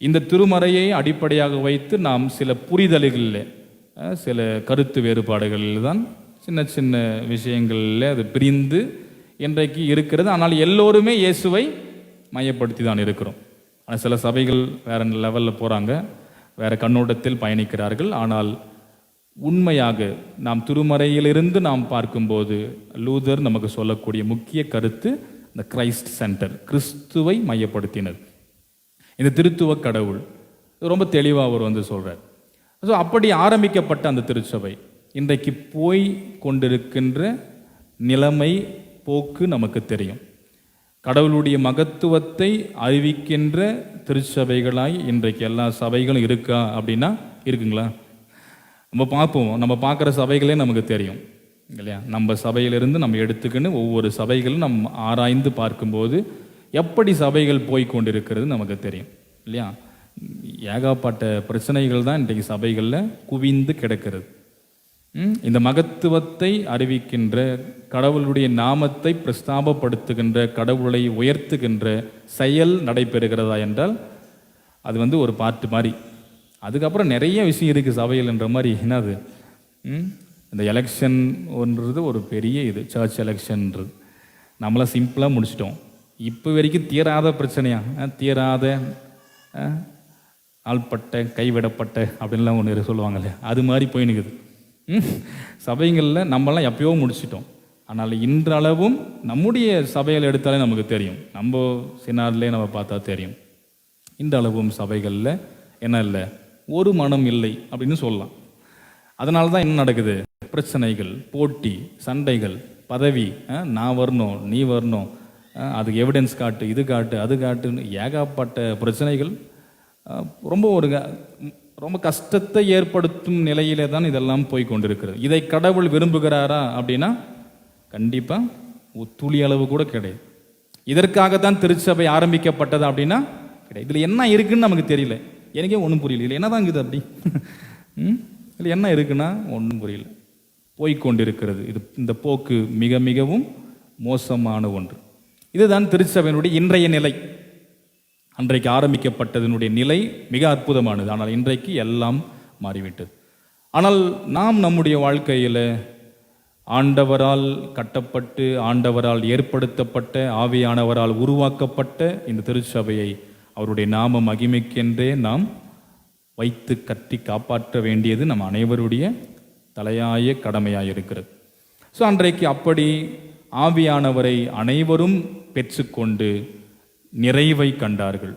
இந்த திருமறையை அடிப்படையாக வைத்து நாம் சில புரிதல்களில், சில கருத்து வேறுபாடுகளில் தான் சின்ன சின்ன விஷயங்களில் அது பிரிந்து இன்றைக்கு இருக்கிறது. ஆனால் எல்லோருமே இயேசுவை மையப்படுத்தி தான் இருக்கிறோம். ஆனால் சில சபைகள் வேறு லெவலில் போகிறாங்க, வேறு கண்ணோட்டத்தில் பயணிக்கிறார்கள். ஆனால் உண்மையாக நாம் திருமறையிலிருந்து நாம் பார்க்கும்போது லூதர் நமக்கு சொல்லக்கூடிய முக்கிய கருத்து இந்த கிரைஸ்ட் சென்டர், கிறிஸ்துவை மையப்படுத்தினது, இந்த திருத்துவ கடவுள். ரொம்ப தெளிவாக அவர் வந்து சொல்கிறார். ஸோ அப்படி ஆரம்பிக்கப்பட்ட அந்த திருச்சபை இன்றைக்கு போய் கொண்டிருக்கின்ற நிலைமை போக்கு நமக்கு தெரியும். கடவுளுடைய மகத்துவத்தை அறிவிக்கின்ற திருச்சபைகளாய் இன்றைக்கு எல்லா சபைகளும் இருக்கா அப்படின்னா இருக்குங்களா? நம்ம பார்ப்போம், நம்ம பார்க்குற சபைகளே நமக்கு தெரியும் இல்லையா. நம்ம சபையிலிருந்து நம்ம எடுத்துக்கின்னு ஒவ்வொரு சபைகளும் நம்ம ஆராய்ந்து பார்க்கும்போது எப்படி சபைகள் போய் கொண்டிருக்கிறது நமக்கு தெரியும் இல்லையா. ஏகப்பட்ட பிரச்சனைகள் தான் இன்றைக்கு சபைகளில் குவிந்து கிடக்கிறது. இந்த மகத்துவத்தை அறிவிக்கின்ற, கடவுளுடைய நாமத்தை பிரஸ்தாபப்படுத்துகின்ற, கடவுளை உயர்த்துகின்ற செயல் நடைபெறுகிறதா என்றால் அது வந்து ஒரு பாட்டு மாதிரி. அதுக்கப்புறம் நிறைய விஷயம் இருக்குது சபையில்ன்ற மாதிரி. என்னது, இந்த எலெக்ஷன் ஒன்றது ஒரு பெரிய இது, சர்ச் எலெக்ஷன்ன்றது நம்மளாம் சிம்பிளாக முடிச்சிட்டோம். இப்போ வரைக்கும் தீராத பிரச்சனையா, தீராத ஆள்பட்ட கைவிடப்பட்ட அப்படின்லாம் ஒன்று சொல்லுவாங்கல்ல, அது மாதிரி போயினுக்குது சபைகளில். நம்மளாம் எப்பயோ முடிச்சிட்டோம். ஆனால் இன்றளவும் நம்முடைய சபையில் எடுத்தாலே நமக்கு தெரியும், நம்ம சினாரிலே நம்ம பார்த்தா தெரியும், இன்றளவும் சபைகளில் என்ன இல்லை, ஒரு மனம் இல்லை அப்படின்னு சொல்லலாம். அதனால தான் என்ன நடக்குது, பிரச்சனைகள், போட்டி, சண்டைகள், பதவி, நான் வரணும் நீ வரணும், அதுக்கு எவிடன்ஸ் காட்டு, இது காட்டு, அது காட்டுன்னு ஏகப்பட்ட பிரச்சனைகள். ரொம்ப கஷ்டத்தை ஏற்படுத்தும் நிலையிலே தான் இதெல்லாம் போய் கொண்டிருக்கிறது. இதை கடவுள் விரும்புகிறாரா அப்படின்னா கண்டிப்பாக துளி அளவு கூட கிடையாது. இதற்காகத்தான் திருச்சபை ஆரம்பிக்கப்பட்டது அப்படின்னா கிடையாது. இதில் என்ன இருக்குன்னு நமக்கு தெரியல, எனக்கே ஒன்றும் புரியல. இல்லை என்னதான் இருக்குது அப்படி இதில் என்ன இருக்குன்னா ஒன்றும் புரியல, போய்கொண்டிருக்கிறது. இந்த போக்கு மிக மிகவும் மோசமான ஒன்று. இதுதான் திருச்சபையினுடைய இன்றைய நிலை. அன்றைக்கு ஆரம்பிக்கப்பட்டதனுடைய நிலை மிக அற்புதமானது. ஆனால் இன்றைக்கு எல்லாம் மாறிவிட்டது. ஆனால் நாம் நம்முடைய வாழ்க்கையில் ஆண்டவரால் கட்டப்பட்டு, ஆண்டவரால் ஏற்படுத்தப்பட்ட, ஆவியானவரால் உருவாக்கப்பட்ட இந்த திருச்சபையை அவருடைய நாம மகிமைக்கென்றே நாம் வைத்து கட்டி காப்பாற்ற வேண்டியது நம் அனைவருடைய தலையாய கடமையாக இருக்கிறது. ஸோ அன்றைக்கு அப்படி ஆவியானவரை அனைவரும் பெற்றுக்கொண்டு நிறைவை கண்டார்கள்.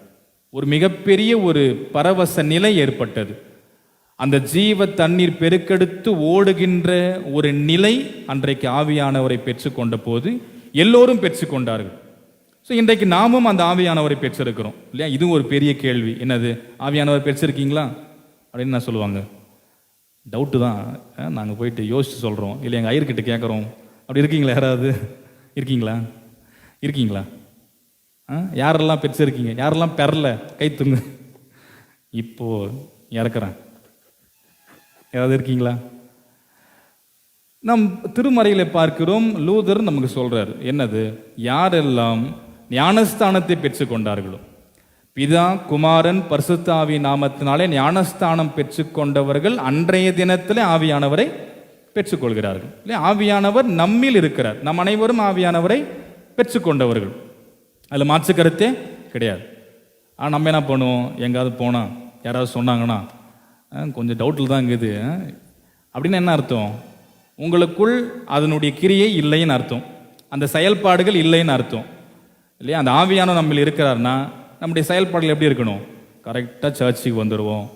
ஒரு மிகப்பெரிய ஒரு பரவச நிலை ஏற்பட்டது. அந்த ஜீவ தண்ணீர் பெருக்கெடுத்து ஓடுகின்ற ஒரு நிலை அன்றைக்கு ஆவியானவரை பெற்றுக்கொண்ட போது எல்லோரும் பெற்றுக்கொண்டார்கள். ஸோ இன்றைக்கு நாமும் அந்த ஆவியானவரை பெற்றிருக்கிறோம் இல்லையா? இது ஒரு பெரிய கேள்வி. என்னது, ஆவியானவர் பெற்றிருக்கீங்களா அப்படின்னு நான் சொல்லுவாங்க. டவுட்டு தான், நாங்கள் போயிட்டு யோசிச்சு சொல்கிறோம் இல்லை எங்கள் ஐயர்கிட்ட கேட்குறோம். அப்படி இருக்கீங்களா? யாராவது இருக்கீங்களா? யாரெல்லாம் பெற்றிருக்கீங்க? யாரெல்லாம் பெறல கை தூங்க. இப்போ இறக்குறேன். யாராவது இருக்கீங்களா? நம் திருமறையில பார்க்கிறோம், லூதர் நமக்கு சொல்றார். என்னது, யாரெல்லாம் ஞானஸ்தானத்தை பெற்றுக்கொண்டார்களோ, பிதா குமாரன் பரிசுத்த ஆவி நாமத்தினாலே ஞானஸ்தானம் பெற்றுக்கொண்டவர்கள் அன்றைய தினத்திலே ஆவியானவரை பெற்றுக்கொள்கிறார்கள். இல்லை, ஆவியானவர் நம்மில் இருக்கிறார். நம் அனைவரும் ஆவியானவரை பெற்றுக்கொண்டவர்கள். அதில் மாற்று கருத்தே கிடையாது. ஆனால் நம்ம என்ன பண்ணுவோம், எங்காவது போனால் யாராவது சொன்னாங்கன்னா கொஞ்சம் டவுட்டில் தான் இருக்குது அப்படின்னு என்ன அர்த்தம்? உங்களுக்குள் அதனுடைய கிரியை இல்லைன்னு அர்த்தம், அந்த செயல்பாடுகள் இல்லைன்னு அர்த்தம் இல்லையா? அந்த ஆவியானவர் நம்மில் இருக்கிறார்னா நம்முடைய செயல்பாடுகள் எப்படி இருக்கணும்? கரெக்டாக சர்ச்சுக்கு வந்துடுவோம்,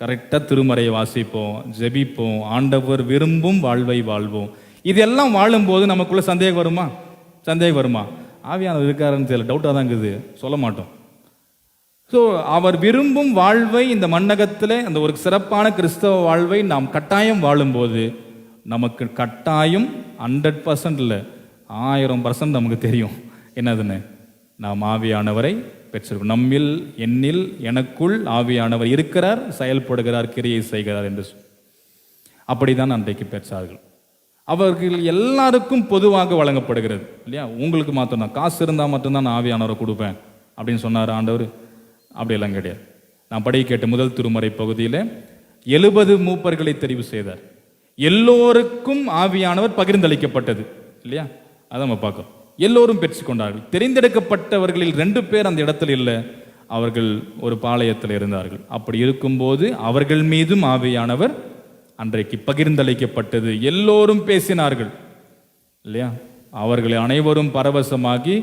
கரெக்டாக திருமறையை வாசிப்போம், ஜெபிப்போம், ஆண்டவர் விரும்பும் வாழ்வை வாழ்வோம். இதெல்லாம் வாழும்போது நமக்குள்ள சந்தேகம் வருமா? ஆவியானவர் இருக்காருன்னு தெரியல, டவுட்டாக தான் இருக்குது, சொல்ல மாட்டோம். ஸோ அவர் விரும்பும் வாழ்வை இந்த மண்ணகத்தில், அந்த ஒரு சிறப்பான கிறிஸ்தவ வாழ்வை நாம் கட்டாயம் வாழும்போது நமக்கு கட்டாயம் 100% இல்லை 1000% நமக்கு தெரியும் என்னதுன்னு, நாம் ஆவியானவரை பெற்றிருக்கோம். நம்மில், என்னில், எனக்குள் ஆவியானவர் இருக்கிறார், செயல்படுகிறார், கிரியை செய்கிறார் என்று அப்படிதான் அன்றைக்கு பெற்றார்கள். அவர்கள் எல்லாருக்கும் பொதுவாக வழங்கப்படுகிறது இல்லையா? உங்களுக்கு மாத்திரம் காசு இருந்தால் மட்டும்தான் நான் ஆவியானவரை கொடுப்பேன் அப்படின்னு சொன்னார் ஆண்டவர். அப்படியெல்லாம் கிடையாது. நான் படிக்க கேட்ட முதல் திருமறை பகுதியில் 70 மூப்பர்களை தெரிவு செய்தார். எல்லோருக்கும் ஆவியானவர் பகிர்ந்தளிக்கப்பட்டது இல்லையா? அதை நம்ம பார்க்கிறோம். எல்லோரும் பெற்றுக்கொண்டார்கள். தெரிந்தெடுக்கப்பட்டவர்களில் 2 பேர் அந்த இடத்துல இல்லை, அவர்கள் ஒரு பாளையத்தில் இருந்தார்கள். அப்படி இருக்கும்போது அவர்கள் மீதும் ஆவியானவர் அன்றைக்கு பகிர்ந்தளிக்கப்பட்டது. எல்லோரும் பேசினார்கள் இல்லையா? அவர்களை அனைவரும் பரவசமாகி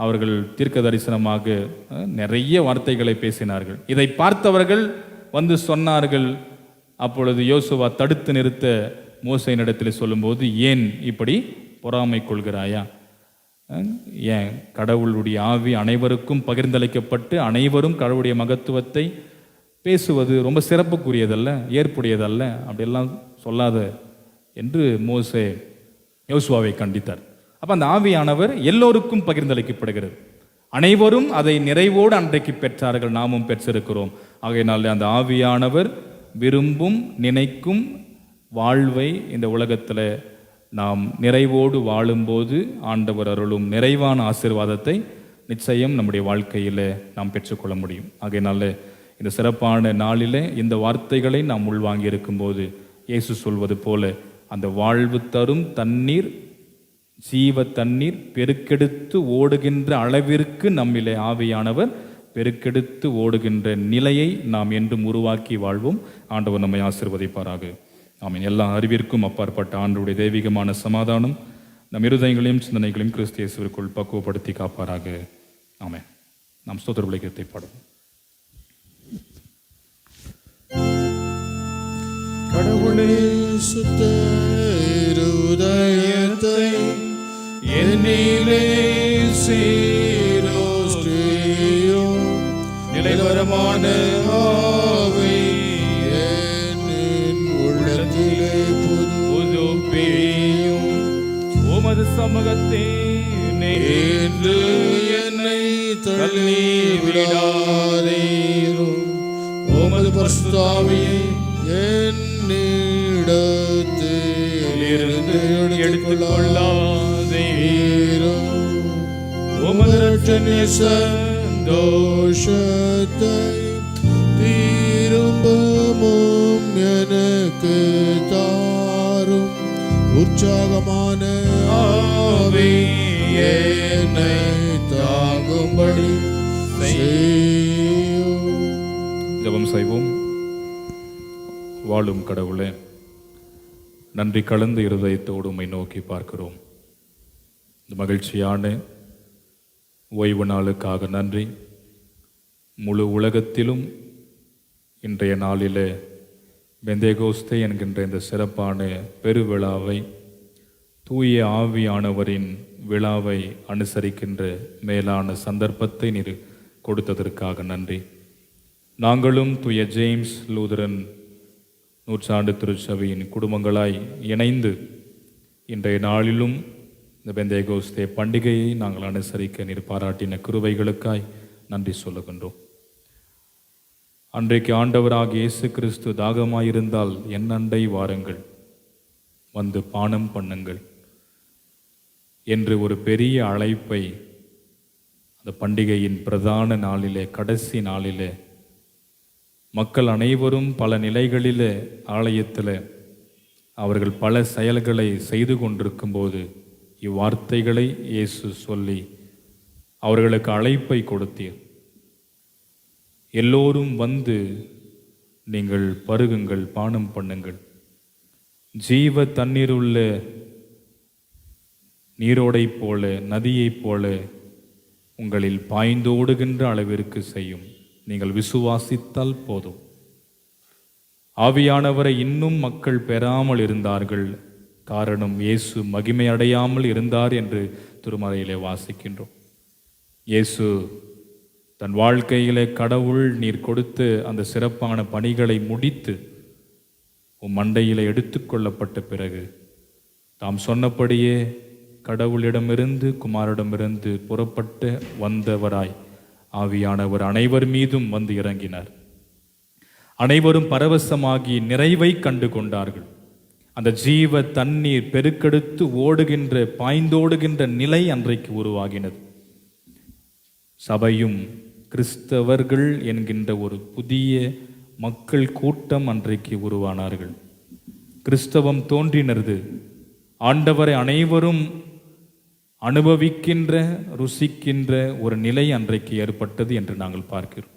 அவர்கள் தீர்க்க தரிசனமாக நிறைய வார்த்தைகளை பேசினார்கள். இதை பார்த்தவர்கள் வந்து சொன்னார்கள். அப்பொழுது யோசுவா தடுத்து நிறுத்த மோசேயினிடத்தில் சொல்லும்போது, ஏன் இப்படி பொறாமை கொள்கிறாயா? ஏன் கடவுளுடைய ஆவி அனைவருக்கும் பகிர்ந்தளிக்கப்பட்டு அனைவரும் கடவுளுடைய மகத்துவத்தை பேசுவது ரொம்ப சிறப்புக்குரியதல்ல, ஏற்புடையதல்ல, அப்படியெல்லாம் சொல்லாத என்று மோசே யோசுவாவை கண்டித்தார். அப்ப அந்த ஆவியானவர் எல்லோருக்கும் பகிர்ந்தளிக்கப்படுகிறது. அனைவரும் அதை நிறைவோடு அன்றைக்கு பெற்றார்கள், நாமும் பெற்றிருக்கிறோம். ஆகையினால அந்த ஆவியானவர் விரும்பும் நினைக்கும் வாழ்வை இந்த உலகத்தில் நாம் நிறைவோடு வாழும்போது ஆண்டவர் அருளும் நிறைவான ஆசீர்வாதத்தை நிச்சயம் நம்முடைய வாழ்க்கையில் நாம் பெற்றுக்கொள்ள முடியும். ஆகையினால இந்த சிறப்பான நாளில் இந்த வார்த்தைகளை நாம் உள்வாங்கி இருக்கும்போது இயேசு சொல்வது போல அந்த வாழ்வு தரும் தண்ணீர், ஜீவ தண்ணீர் பெருக்கெடுத்து ஓடுகின்ற அளவிற்கு நம்மிலே ஆவியானவர் பெருக்கெடுத்து ஓடுகின்ற நிலையை நாம் என்றும் உருவாக்கி வாழ்வோம். ஆண்டவர் நம்மை ஆசீர்வதிப்பாராக. ஆமீன். எல்லா அறிவிற்கும் அப்பாற்பட்ட ஆண்டவருடைய தெய்வீகமான சமாதானம் நம் இருதயங்களையும் சிந்தனைகளையும் கிறிஸ்து இயேசுவிற்குள் பக்குவப்படுத்தி காப்பாராக. ஆமென். நாம் ஸ்தோத்திர விளக்கத்தை பாடுவோம். கடவுளே சுத்த இருதயத்தை என்னிலே சீரோஸ்ரீயும் நிலைவரமான ஆவி என் உள்ளத்திலே புதுப்பியும் உமது சமூகத்தே என்று என்னை தள்ளி விடாதீரும். உமது பரிசுத்த ஆவியை என்னிடத்தில் இருந்து எடுத்துக்கொள்ளாதீரும். உமது இரட்சணிய சந்தோஷத்தை திரும்பவும் எனக்கு தாரும். உற்சாகமான ஆவி என்னை தாங்கும்படி செய்யும். ஜெபம் செய்வோம். வாழும் கடவுளே, நன்றி கலந்த இருதயத்தோடு உம்மை நோக்கி பார்க்கிறோம். இந்த மகிழ்ச்சியான ஓய்வு நாளுக்காக நன்றி. முழு உலகத்திலும் இன்றைய நாளிலே பெந்தேகோஸ்தே என்கின்ற இந்த சிறப்பான பெருவிழாவை, தூய ஆவியானவரின் விழாவை அனுசரிக்கின்ற மேலான சந்தர்ப்பத்தை நீர் கொடுத்ததற்காக நன்றி. நாங்களும் தூய ஜேம்ஸ் லூதரன் நூற்றாண்டு திருச்சபையின் குடும்பங்களாய் இணைந்து இன்றைய நாளிலும் இந்த பெந்தேகோஸ்தே பண்டிகையை நாங்கள் அனுசரிக்க நீர் பாராட்டின கிருபைகளுக்காய் நன்றி சொல்லுகின்றோம். அன்றைக்கு ஆண்டவராக இயேசு கிறிஸ்து தாகமாயிருந்தால் என் அண்டை வாருங்கள், வந்து பானம் பண்ணுங்கள் என்று ஒரு பெரிய அழைப்பை அந்த பண்டிகையின் பிரதான நாளிலே, கடைசி நாளிலே மக்கள் அனைவரும் பல நிலைகளிலே ஆலயத்தில் அவர்கள் பல செயல்களை செய்து கொண்டிருக்கும் போது இவ்வார்த்தைகளை இயேசு சொல்லி அவர்களுக்கு அழைப்பை கொடுத்தீர். எல்லோரும் வந்து நீங்கள் பருகுங்கள், பானம் பண்ணுங்கள். ஜீவ தண்ணீருள்ள நீரோடை போல, நதியைப் போல உங்களில் பாய்ந்தோடுகின்ற அளவிற்கு செய்யும். நீங்கள் விசுவாசித்தால் போதும். ஆவியானவரை இன்னும் மக்கள் பெறாமல் இருந்தார்கள். காரணம், இயேசு மகிமை அடையாமல் இருந்தார் என்று திருமறையிலே வாசிக்கின்றோம். இயேசு தன் வாழ்க்கையிலே கடவுள் நீர் கொடுத்து அந்த சிறப்பான பணிகளை முடித்து மண்டையிலே எடுத்துக்கொள்ளப்பட்ட பிறகு தாம் சொன்னபடியே கடவுளிடமிருந்து குமாரிடமிருந்து புறப்பட்டு வந்தவராய் ஆவியானவர் அனைவர் மீதும் வந்து இறங்கினார். அனைவரும் பரவசமாகி நிறைவை கண்டு கொண்டார்கள். அந்த ஜீவ தண்ணீர் பெருக்கெடுத்து ஓடுகின்ற, பாய்ந்தோடுகின்ற நிலை அன்றைக்கு உருவாகினது. சபையும் கிறிஸ்தவர்கள் என்கின்ற ஒரு புதிய மக்கள் கூட்டம் அன்றைக்கு உருவானார்கள். கிறிஸ்தவம் தோன்றினது. ஆண்டவரை அனைவரும் அனுபவிக்கின்ற, ருசிக்கின்ற ஒரு நிலை அன்றைக்கு ஏற்பட்டது என்று நாங்கள் பார்க்கிறோம்.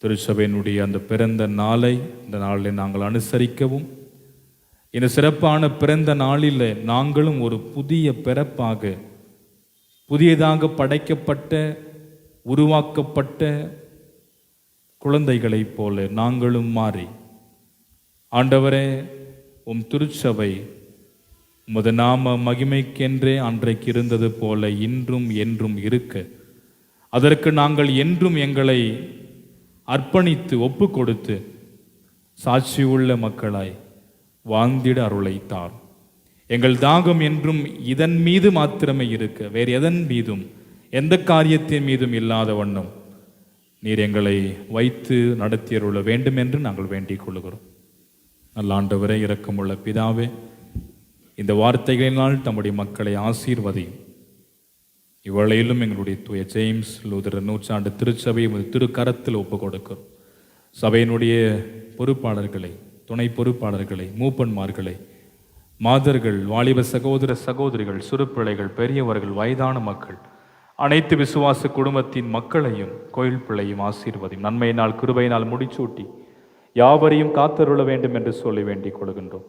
திருச்சபையினுடைய அந்த பிறந்த நாளை இந்த நாளில் நாங்கள் அனுசரிக்கவும், இந்த சிறப்பான பிறந்த நாளில் நாங்களும் ஒரு புதிய பிறப்பாக, புதியதாக படைக்கப்பட்ட, உருவாக்கப்பட்ட குழந்தைகளைப் போல நாங்களும் மாறி, ஆண்டவரே உம் திருச்சபை உமது நாம மகிமைக்கென்றே அன்றைக்கு இருந்தது போல இன்றும் என்றும் இருக்க, அதற்கு நாங்கள் என்றும் எங்களை அர்ப்பணித்து ஒப்பு கொடுத்து சாட்சியுள்ள மக்களாய் வாழ்ந்திட அருளைத்தார். எங்கள் தாகம் என்றும் இதன் மீது மாத்திரமே இருக்க, வேறு எதன் மீதும், எந்த காரியத்தின் மீதும் இல்லாத வண்ணம் நீர் எங்களை வைத்து நடத்தியருள வேண்டும் என்று நாங்கள் வேண்டிக் கொள்கிறோம். நல்ல ஆண்டவரே, இரக்கமுள்ள பிதாவே, இந்த வார்த்தைகளினால் தம்முடைய மக்களை ஆசீர்வதியும். இவ்வேளையிலும் எங்களுடைய தூய ஜேம்ஸ் லூதரன் நூற்றாண்டு திருச்சபை திருக்கரத்தில் ஒப்பு கொடுக்கிறோம். சபையினுடைய பொறுப்பாளர்களை, துணை பொறுப்பாளர்களை, மூப்பன்மார்களை, மாதர்கள், வாலிப சகோதர சகோதரிகள், சிறுபிள்ளைகள், பெரியவர்கள், வயதான மக்கள், அனைத்து விசுவாச குடும்பத்தின் மக்களையும் கோயில் பிள்ளையும் ஆசீர்வதியும். நன்மையினால் கிருபையினால் முடிச்சூட்டி யாவரையும் காத்தருள வேண்டும் என்று சொல்லி வேண்டிக் கொள்கின்றோம்.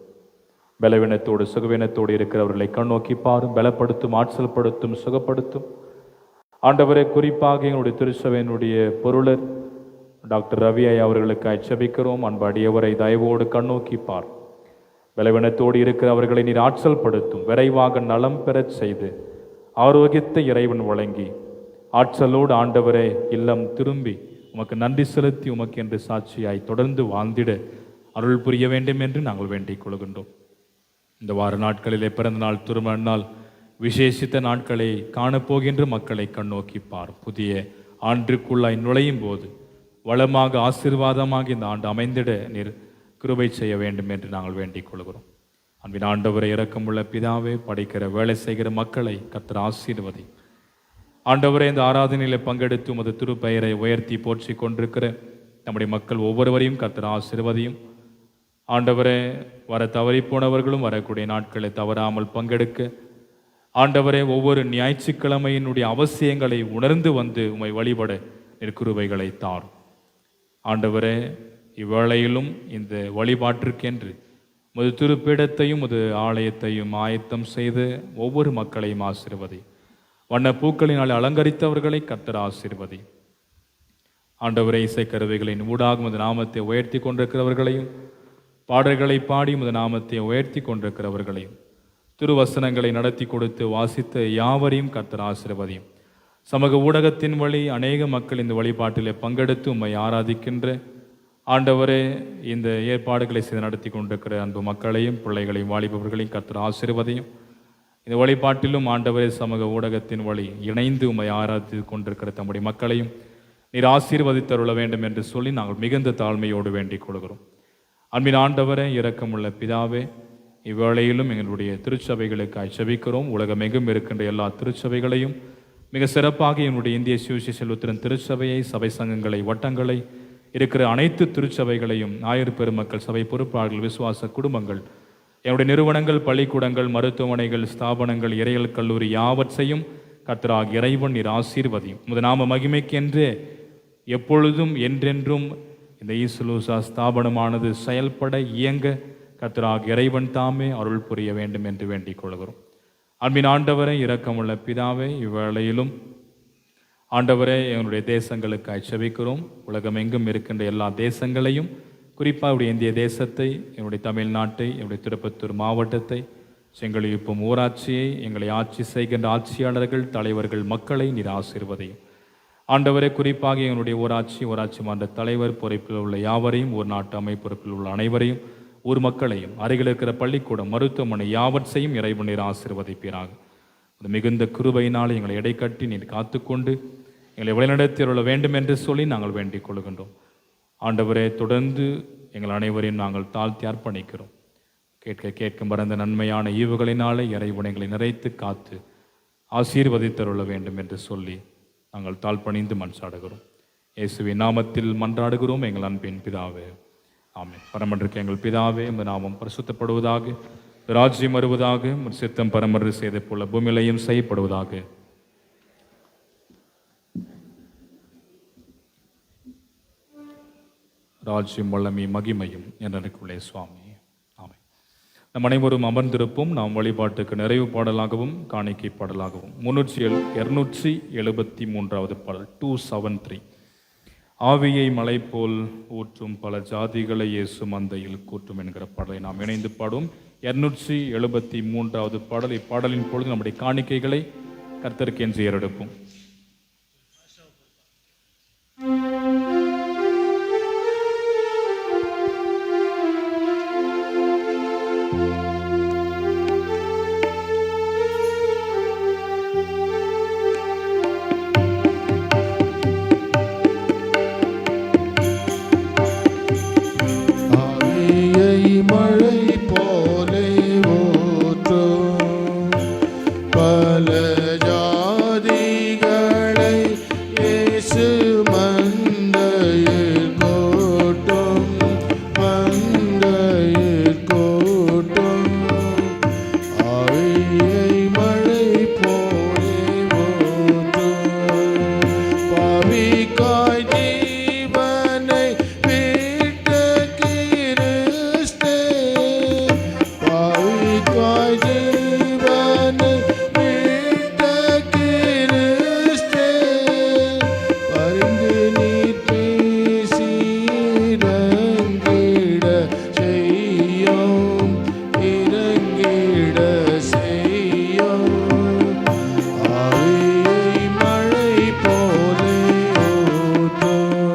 பலவீனத்தோடு சுகவீனத்தோடு இருக்கிறவர்களை கண்ணோக்கி பாரும், பலப்படுத்தும், ஆற்றல்படுத்தும், சுகப்படுத்தும். ஆண்டவரை, குறிப்பாக எங்களுடைய திருச்சபையினுடைய பொருளர் டாக்டர் ரவியை அவர்களுக்கு ஜெபிக்கிறோம். அன்படியவரை தயவோடு கண்ணோக்கி பார். பலவீனத்தோடு இருக்கிறவர்களை நீர் ஆற்றல் படுத்தும், விரைவாக நலம் பெறச் செய்து ஆரோக்கியத்தை இறைவன் வழங்கி ஆற்றலோடு ஆண்டவரே இல்லம் திரும்பி உமக்கு நன்றி செலுத்தி உமக்கு என்று சாட்சியாய் தொடர்ந்து வாழ்ந்திட அருள் புரிய வேண்டும் என்று நாங்கள் வேண்டிக் கொள்கின்றோம். இந்த வார நாட்களிலே பிறந்த நாள், திருமண நாள், விசேஷித்த நாட்களை காணப்போகின்ற மக்களை கண்ணோக்கி பார். புதிய ஆண்டுக்குள்ளாய் நுழையும் போது வளமாக, ஆசீர்வாதமாக இந்த ஆண்டு அமைந்திட நீர் கிருபை செய்ய வேண்டும் என்று நாங்கள் வேண்டிக் கொள்கிறோம். அன்பின் ஆண்டவரை, இரக்கமுள்ள பிதாவே, படிக்கிற வேலை செய்கிற மக்களை கர்த்தர் ஆசீர்வதி. ஆண்டவரே, இந்த ஆராதனையில் பங்கெடுத்து உமது திருப்பெயரை உயர்த்தி போற்றி கொண்டிருக்கிற நம்முடைய மக்கள் ஒவ்வொருவரையும் கர்த்தர் ஆசீர்வதியும். ஆண்டவரே, வர தவறி போனவர்களும் வரக்கூடிய நாட்களை தவறாமல் பங்கெடுக்க, ஆண்டவரே, ஒவ்வொரு ஞாயிற்றுக்கிழமையினுடைய அவசியங்களை உணர்ந்து வந்து உம்மை வழிபட கிருபைகளை தார். ஆண்டவரே, இவ்வேளையிலும் இந்த வழிபாட்டிற்கென்று உமது திருப்பீடத்தையும் உமது ஆலயத்தையும் ஆயத்தம் செய்து ஒவ்வொரு மக்களையும் ஆசீர்வதி. வண்ண பூக்களினால் அலங்கரித்தவர்களை கர்த்தர் ஆசீர்வதி. ஆண்டவரை இசைக்கருவிகளின் ஊடாக உமது நாமத்தை உயர்த்தி கொண்டிருக்கிறவர்களையும், பாடல்களை பாடி உமது நாமத்தை உயர்த்தி கொண்டிருக்கிறவர்களையும், திருவசனங்களை நடத்தி கொடுத்து வாசித்த யாவரையும் கர்த்தர் ஆசீர்வதியும். சமூக ஊடகத்தின் வழி அநேக மக்கள் இந்த வழிபாட்டிலே பங்கெடுத்து உம்மை ஆராதிக்கின்ற ஆண்டவரே, இந்த ஏற்பாடுகளை செய்து நடத்தி கொண்டிருக்கிற அன்பு மக்களையும் பிள்ளைகளையும் வாலிபவர்களையும் கர்த்தர் ஆசீர்வதியும். இந்த வழிபாட்டிலும் ஆண்டவரே சமூக ஊடகத்தின் வழி இணைந்து உம்மை ஆராதித்து கொண்டிருக்கிற தம்முடைய மக்களையும் நீர் ஆசீர்வதித்தருள வேண்டும் என்று சொல்லி நாங்கள் மிகுந்த தாழ்மையோடு வேண்டிக் கொள்கிறோம். அன்பின் ஆண்டவரே, இரக்கமுள்ள பிதாவே, இவ்வேளையிலும் எங்களுடைய திருச்சபைகளுக்காய் செபிக்கிறோம். உலகமெங்கும் இருக்கின்ற எல்லா திருச்சபைகளையும், மிக சிறப்பாக என்னுடைய இந்திய சுவிசேஷ லூத்தரன் திருச்சபையை, சபை சங்கங்களை, வட்டங்களை, இருக்கிற அனைத்து திருச்சபைகளையும், ஞாயிறு பெருமக்கள், சபை பொறுப்பாளர்கள், விசுவாச குடும்பங்கள், என்னுடைய நிறுவனங்கள், பள்ளிக்கூடங்கள், மருத்துவமனைகள், ஸ்தாபனங்கள், இறையல் கல்லூரி யாவற்றையும் கர்த்தராகிய இறைவன் நீர் ஆசீர்வதியும். உமது நாம மகிமைக்கென்றே எப்பொழுதும் என்றென்றும் இந்த ஈசுலூசா ஸ்தாபனமானது செயல்பட இயங்க கர்த்தராகிய இறைவன் தாமே அருள் புரிய வேண்டும் என்று வேண்டிக் கொள்கிறோம். அன்பின் ஆண்டவரே, இரக்கமுள்ள பிதாவே, இவ்வேளையிலும் ஆண்டவரே எங்களுடைய தேசங்களுக்காய் செபிக்கிறோம். உலகம் எங்கும் இருக்கின்ற எல்லா தேசங்களையும், குறிப்பாக இந்திய தேசத்தை, என்னுடைய தமிழ்நாட்டை, என்னுடைய திருப்பத்தூர் மாவட்டத்தை, செங்கலியுப்பம் ஊராட்சியை, எங்களை ஆட்சி செய்கின்ற ஆட்சியாளர்கள், தலைவர்கள், மக்களை நீர் ஆசீர்வதியும். ஆண்டவரே, குறிப்பாக எங்களுடைய ஊராட்சி மன்ற தலைவர் பொறுப்பில் உள்ள யாவரையும், ஊர் நாட்டு அமைப்பொறுப்பில் உள்ள அனைவரையும், ஊர் மக்களையும், அருகில் இருக்கிற பள்ளிக்கூடம், மருத்துவமனை யாவற்றையும் இறைவன் நீர் ஆசீர்வதிப்பீராக. அது மிகுந்த கிருபையினால் எங்களை எடை கட்டி நீர் காத்துக்கொண்டு எங்களை வழிநடத்தியுள்ள வேண்டும் என்று சொல்லி நாங்கள் வேண்டிக் கொள்கின்றோம். ஆண்டவரே, தொடர்ந்து எங்கள் அனைவரையும் நாங்கள் தாழ்த்தி அர்ப்பணிக்கிறோம். கேட்கும் பரந்த நன்மையான ஈவுகளினாலே இறைவன் எங்களை நிறைத்து காத்து ஆசீர்வதித்தருள வேண்டும் என்று சொல்லி நாங்கள் தாழ்பணிந்து மன்றாடுகிறோம். இயேசுவின் நாமத்தில் மன்றாடுகிறோம் எங்கள் அன்பின் பிதாவே, ஆமென். பரமன்றிருக்க எங்கள் பிதாவே, உமது நாமம் பரிசுத்தப்படுவதாக, ராஜ்யம் வருவதாக, உமது சித்தம் பரமன்று செய்த போல பூமியிலையும் செய்யப்படுவதாக. ராஜ்யம் வல்லமை மகிமையும் என்றுள்ளே சுவாமி. ஆமென். நம் அனைவரும் அமர்ந்திருப்போம். நாம் வழிபாட்டுக்கு நிறைவு பாடலாகவும் காணிக்கை பாடலாகவும் 273வது பாடல் 273, ஆவியை மலை போல் ஊற்றும் பல ஜாதிகளை இயேசு மந்தையில் கூற்றும் என்கிற பாடலை நாம் இணைந்து பாடுவோம். 273வது பாடல். இப்பாடலின் பொழுது நம்முடைய காணிக்கைகளை கர்த்தருக்கு என்று ஏறெடுப்போம். மழை போலே ஊற்றும் பல ஜாதிகளை இயேசு மந்தையில் கூட்டும், மந்தையில் கூட்டும். ஆவியை மழை போலே ஊற்றும் பாவிக்காய் ஜீவனை விட்ட கிறிஸ்தே, பாவிக்காய் ஜீவனை விட்ட கிறிஸ்தே, பரிந்து நீர் பேசி இறங்கிட செய்யும், இறங்கிட செய்யும். ஆவியை மழை போலே ஊற்றும்.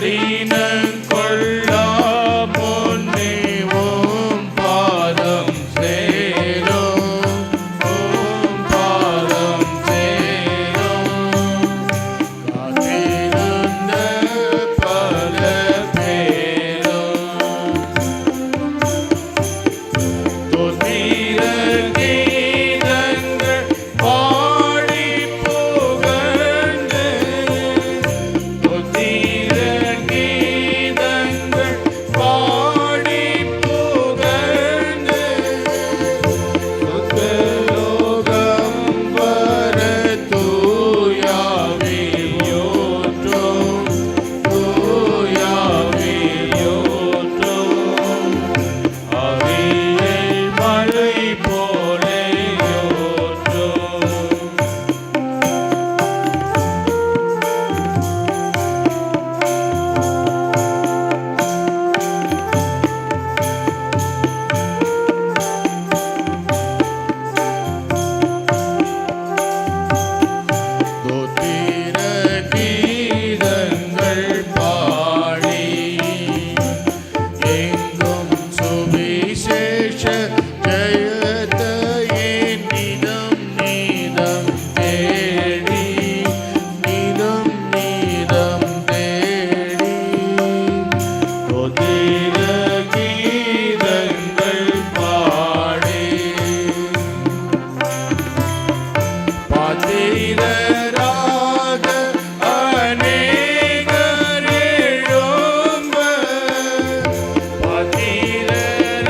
கடினங்கொள்ளா முன்னே ஓம் பாதம் சேரும், ஓம் பாதம் சேரும். காத்திருந்த பல பேரும் தோத்திர கீதங்கள் பாடி புகழ்ந்து, தோத்திர கீதங்கள் பாடி புகழ்ந்து, சுத்தலோகம் வர தூயாவியோற்றும், தூயாவியோற்றும். அவியை மழை போலே யோற்றும். தோத்திர கீதங்கள் பாடி எங்கும் சுவிசேஷ ஜெயத்தையே நிதம் நீதம் தேடி, நிதம் நீதம் தேடி. தோத்திர கீதங்கள் பாடி பாத்திரராக அநேகர் எழும்ப, பாத்திரராக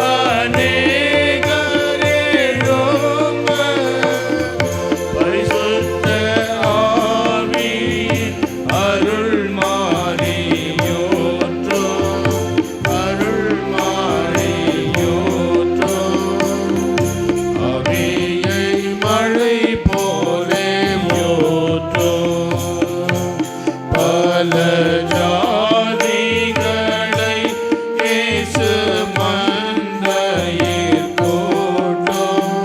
அநேகர் எழும்ப. பரிசுத்த ஆவியின் அருள் மாறியோற்றும், அருள் மாறியோற்றும். அவியை மழை போலே ஊற்றும். பல ஜாதிகளை இயேசு மந்தையிற் கூட்டும்,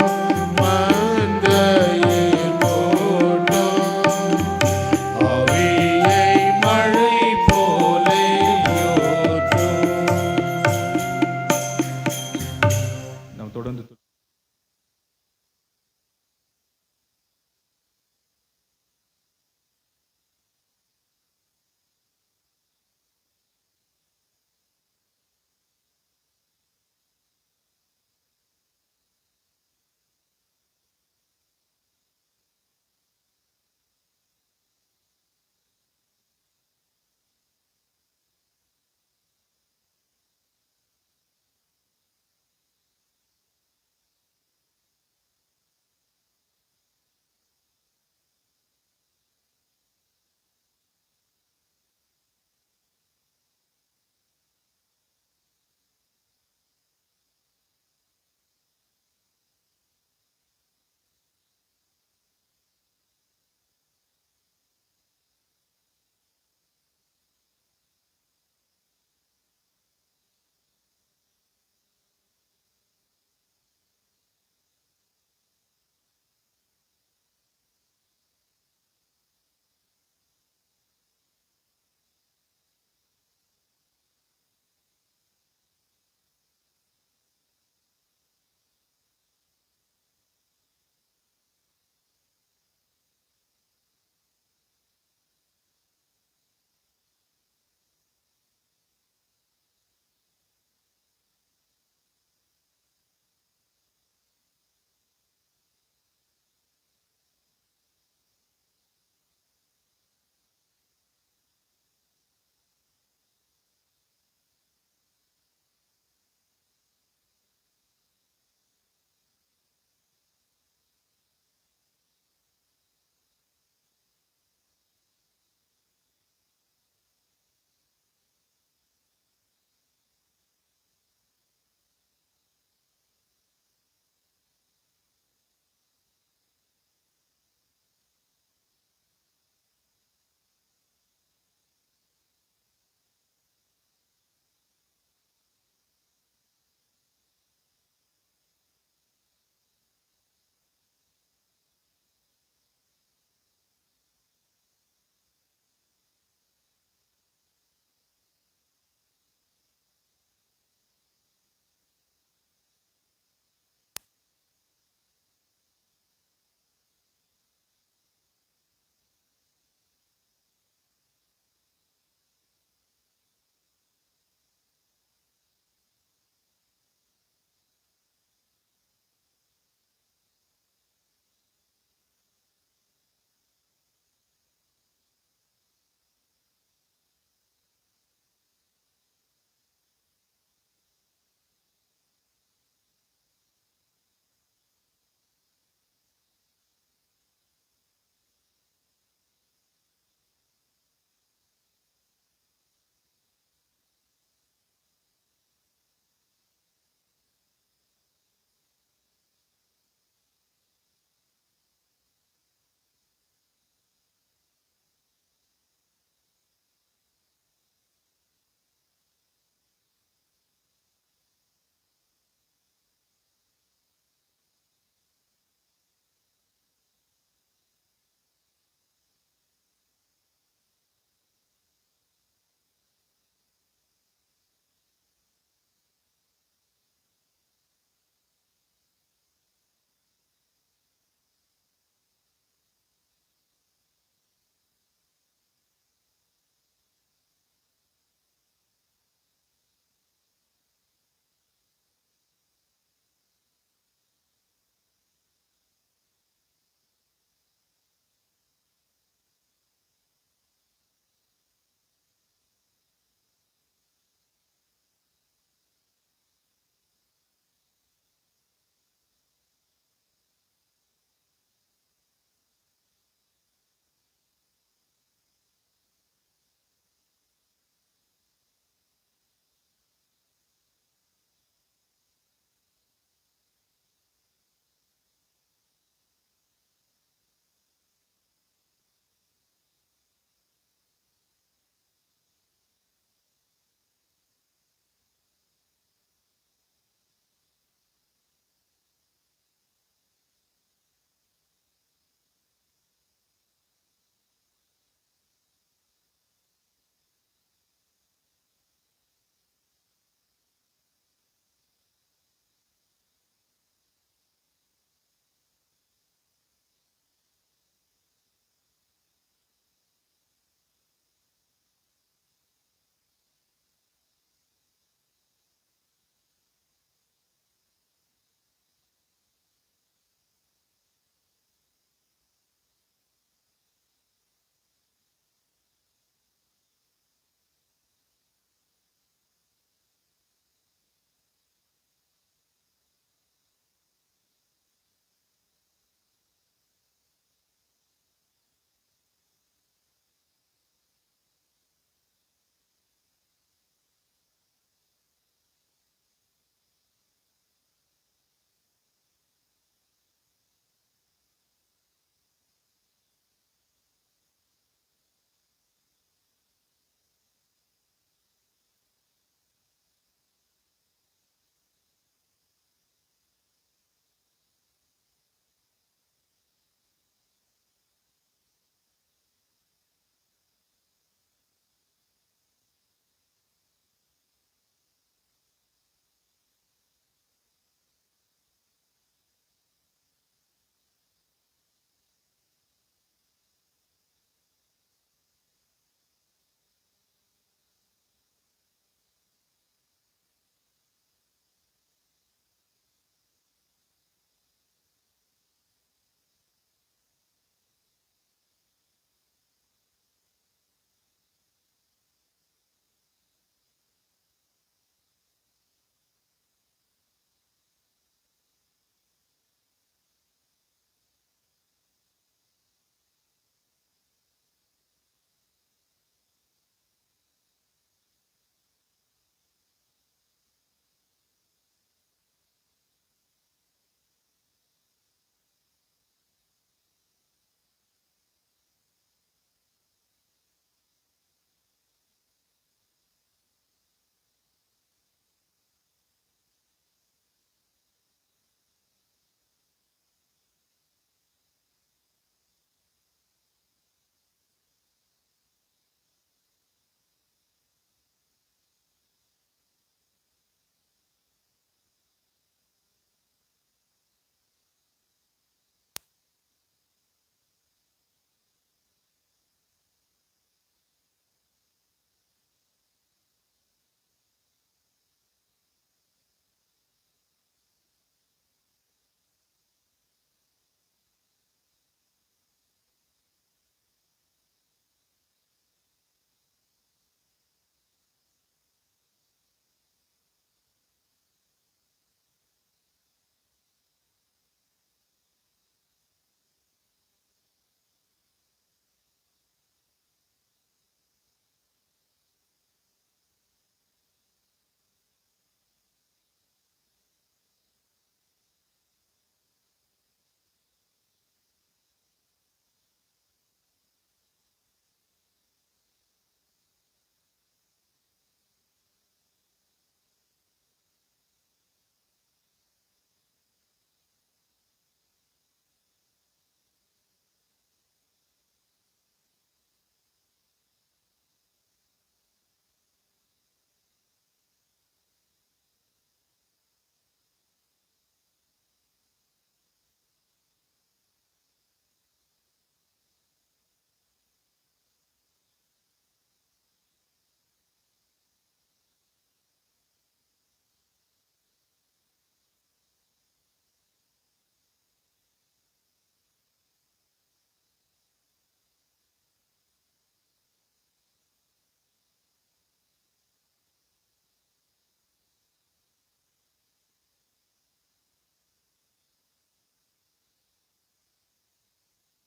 மந்தையிற் கூட்டும். அவியை மழை போலே ஊற்றும். நாம் தொடர்ந்து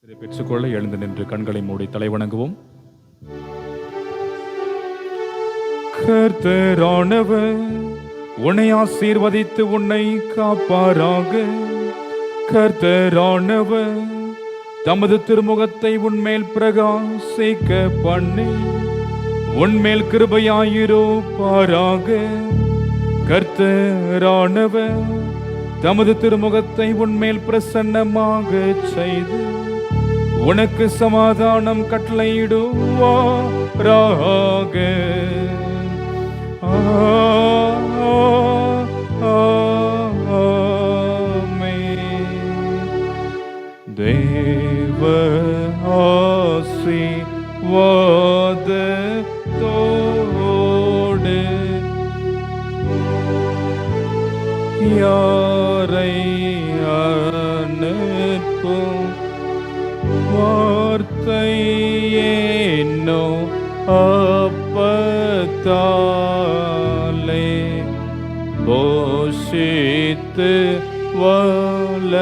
இதை பெற்றுக்கொள்ள எழுந்து நின்று கண்களை மூடி தலைவணங்குவோம். கர்த்தரானவர் உன்னை ஆசீர்வதித்து உன்னை காப்பாராக. கர்த்தரானவர் தமது திருமுகத்தை உன்மேல் பிரகாசிக்க பண்ணி உன்மேல் கிருபையாயிருப்பாராக. கர்த்தரானவர் தமது திருமுகத்தை உன்மேல் பிரசன்னமாக செய்து உனக்கு சமாதானம் கட்டளையிடுவாராக. தேவ ஆசீர்வாதத்தோடு யாரை அனுப்பும் வார்த்தை என்னோ அப்பத்தாலே போஷித்து வளர்ப்பியும்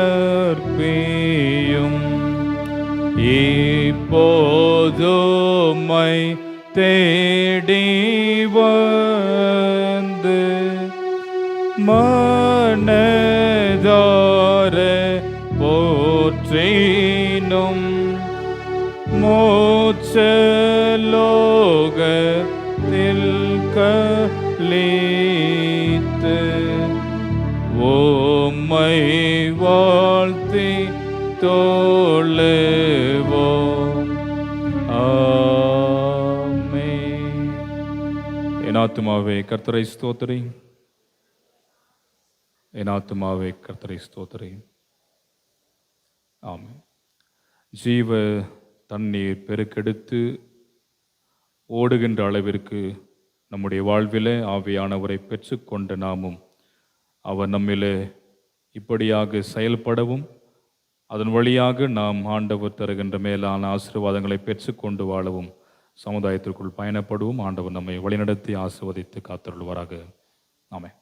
இப்போதுமை தேடி வந்து மனதார போற்றினும் மோட்சலோகத்தில் கலீத்து உம்மை வாழ்த்தி தொழுவோம். ஆமென். என் ஆத்துமாவே கர்த்தரை ஸ்தோத்திரி. என் ஆத்துமாவே கர்த்தரை ஸ்தோத்திரி. ஆமென். ஜீவ தண்ணீர் பெருக்கெடுத்து ஓடுகின்ற அளவிற்கு நம்முடைய வாழ்விலே ஆவியானவரை பெற்றுக்கொண்ட நாமும் அவர் நம்மிலே இப்படியாக செயல்படவும் அதன் வழியாக நாம் ஆண்டவர் தருகின்ற மேலான ஆசீர்வாதங்களை பெற்றுக்கொண்டு வாழவும் சமுதாயத்திற்குள் பயணப்படுவோம். ஆண்டவர் நம்மை வழிநடத்தி ஆசீர்வதித்து காத்தருள்வாராக. ஆமென்.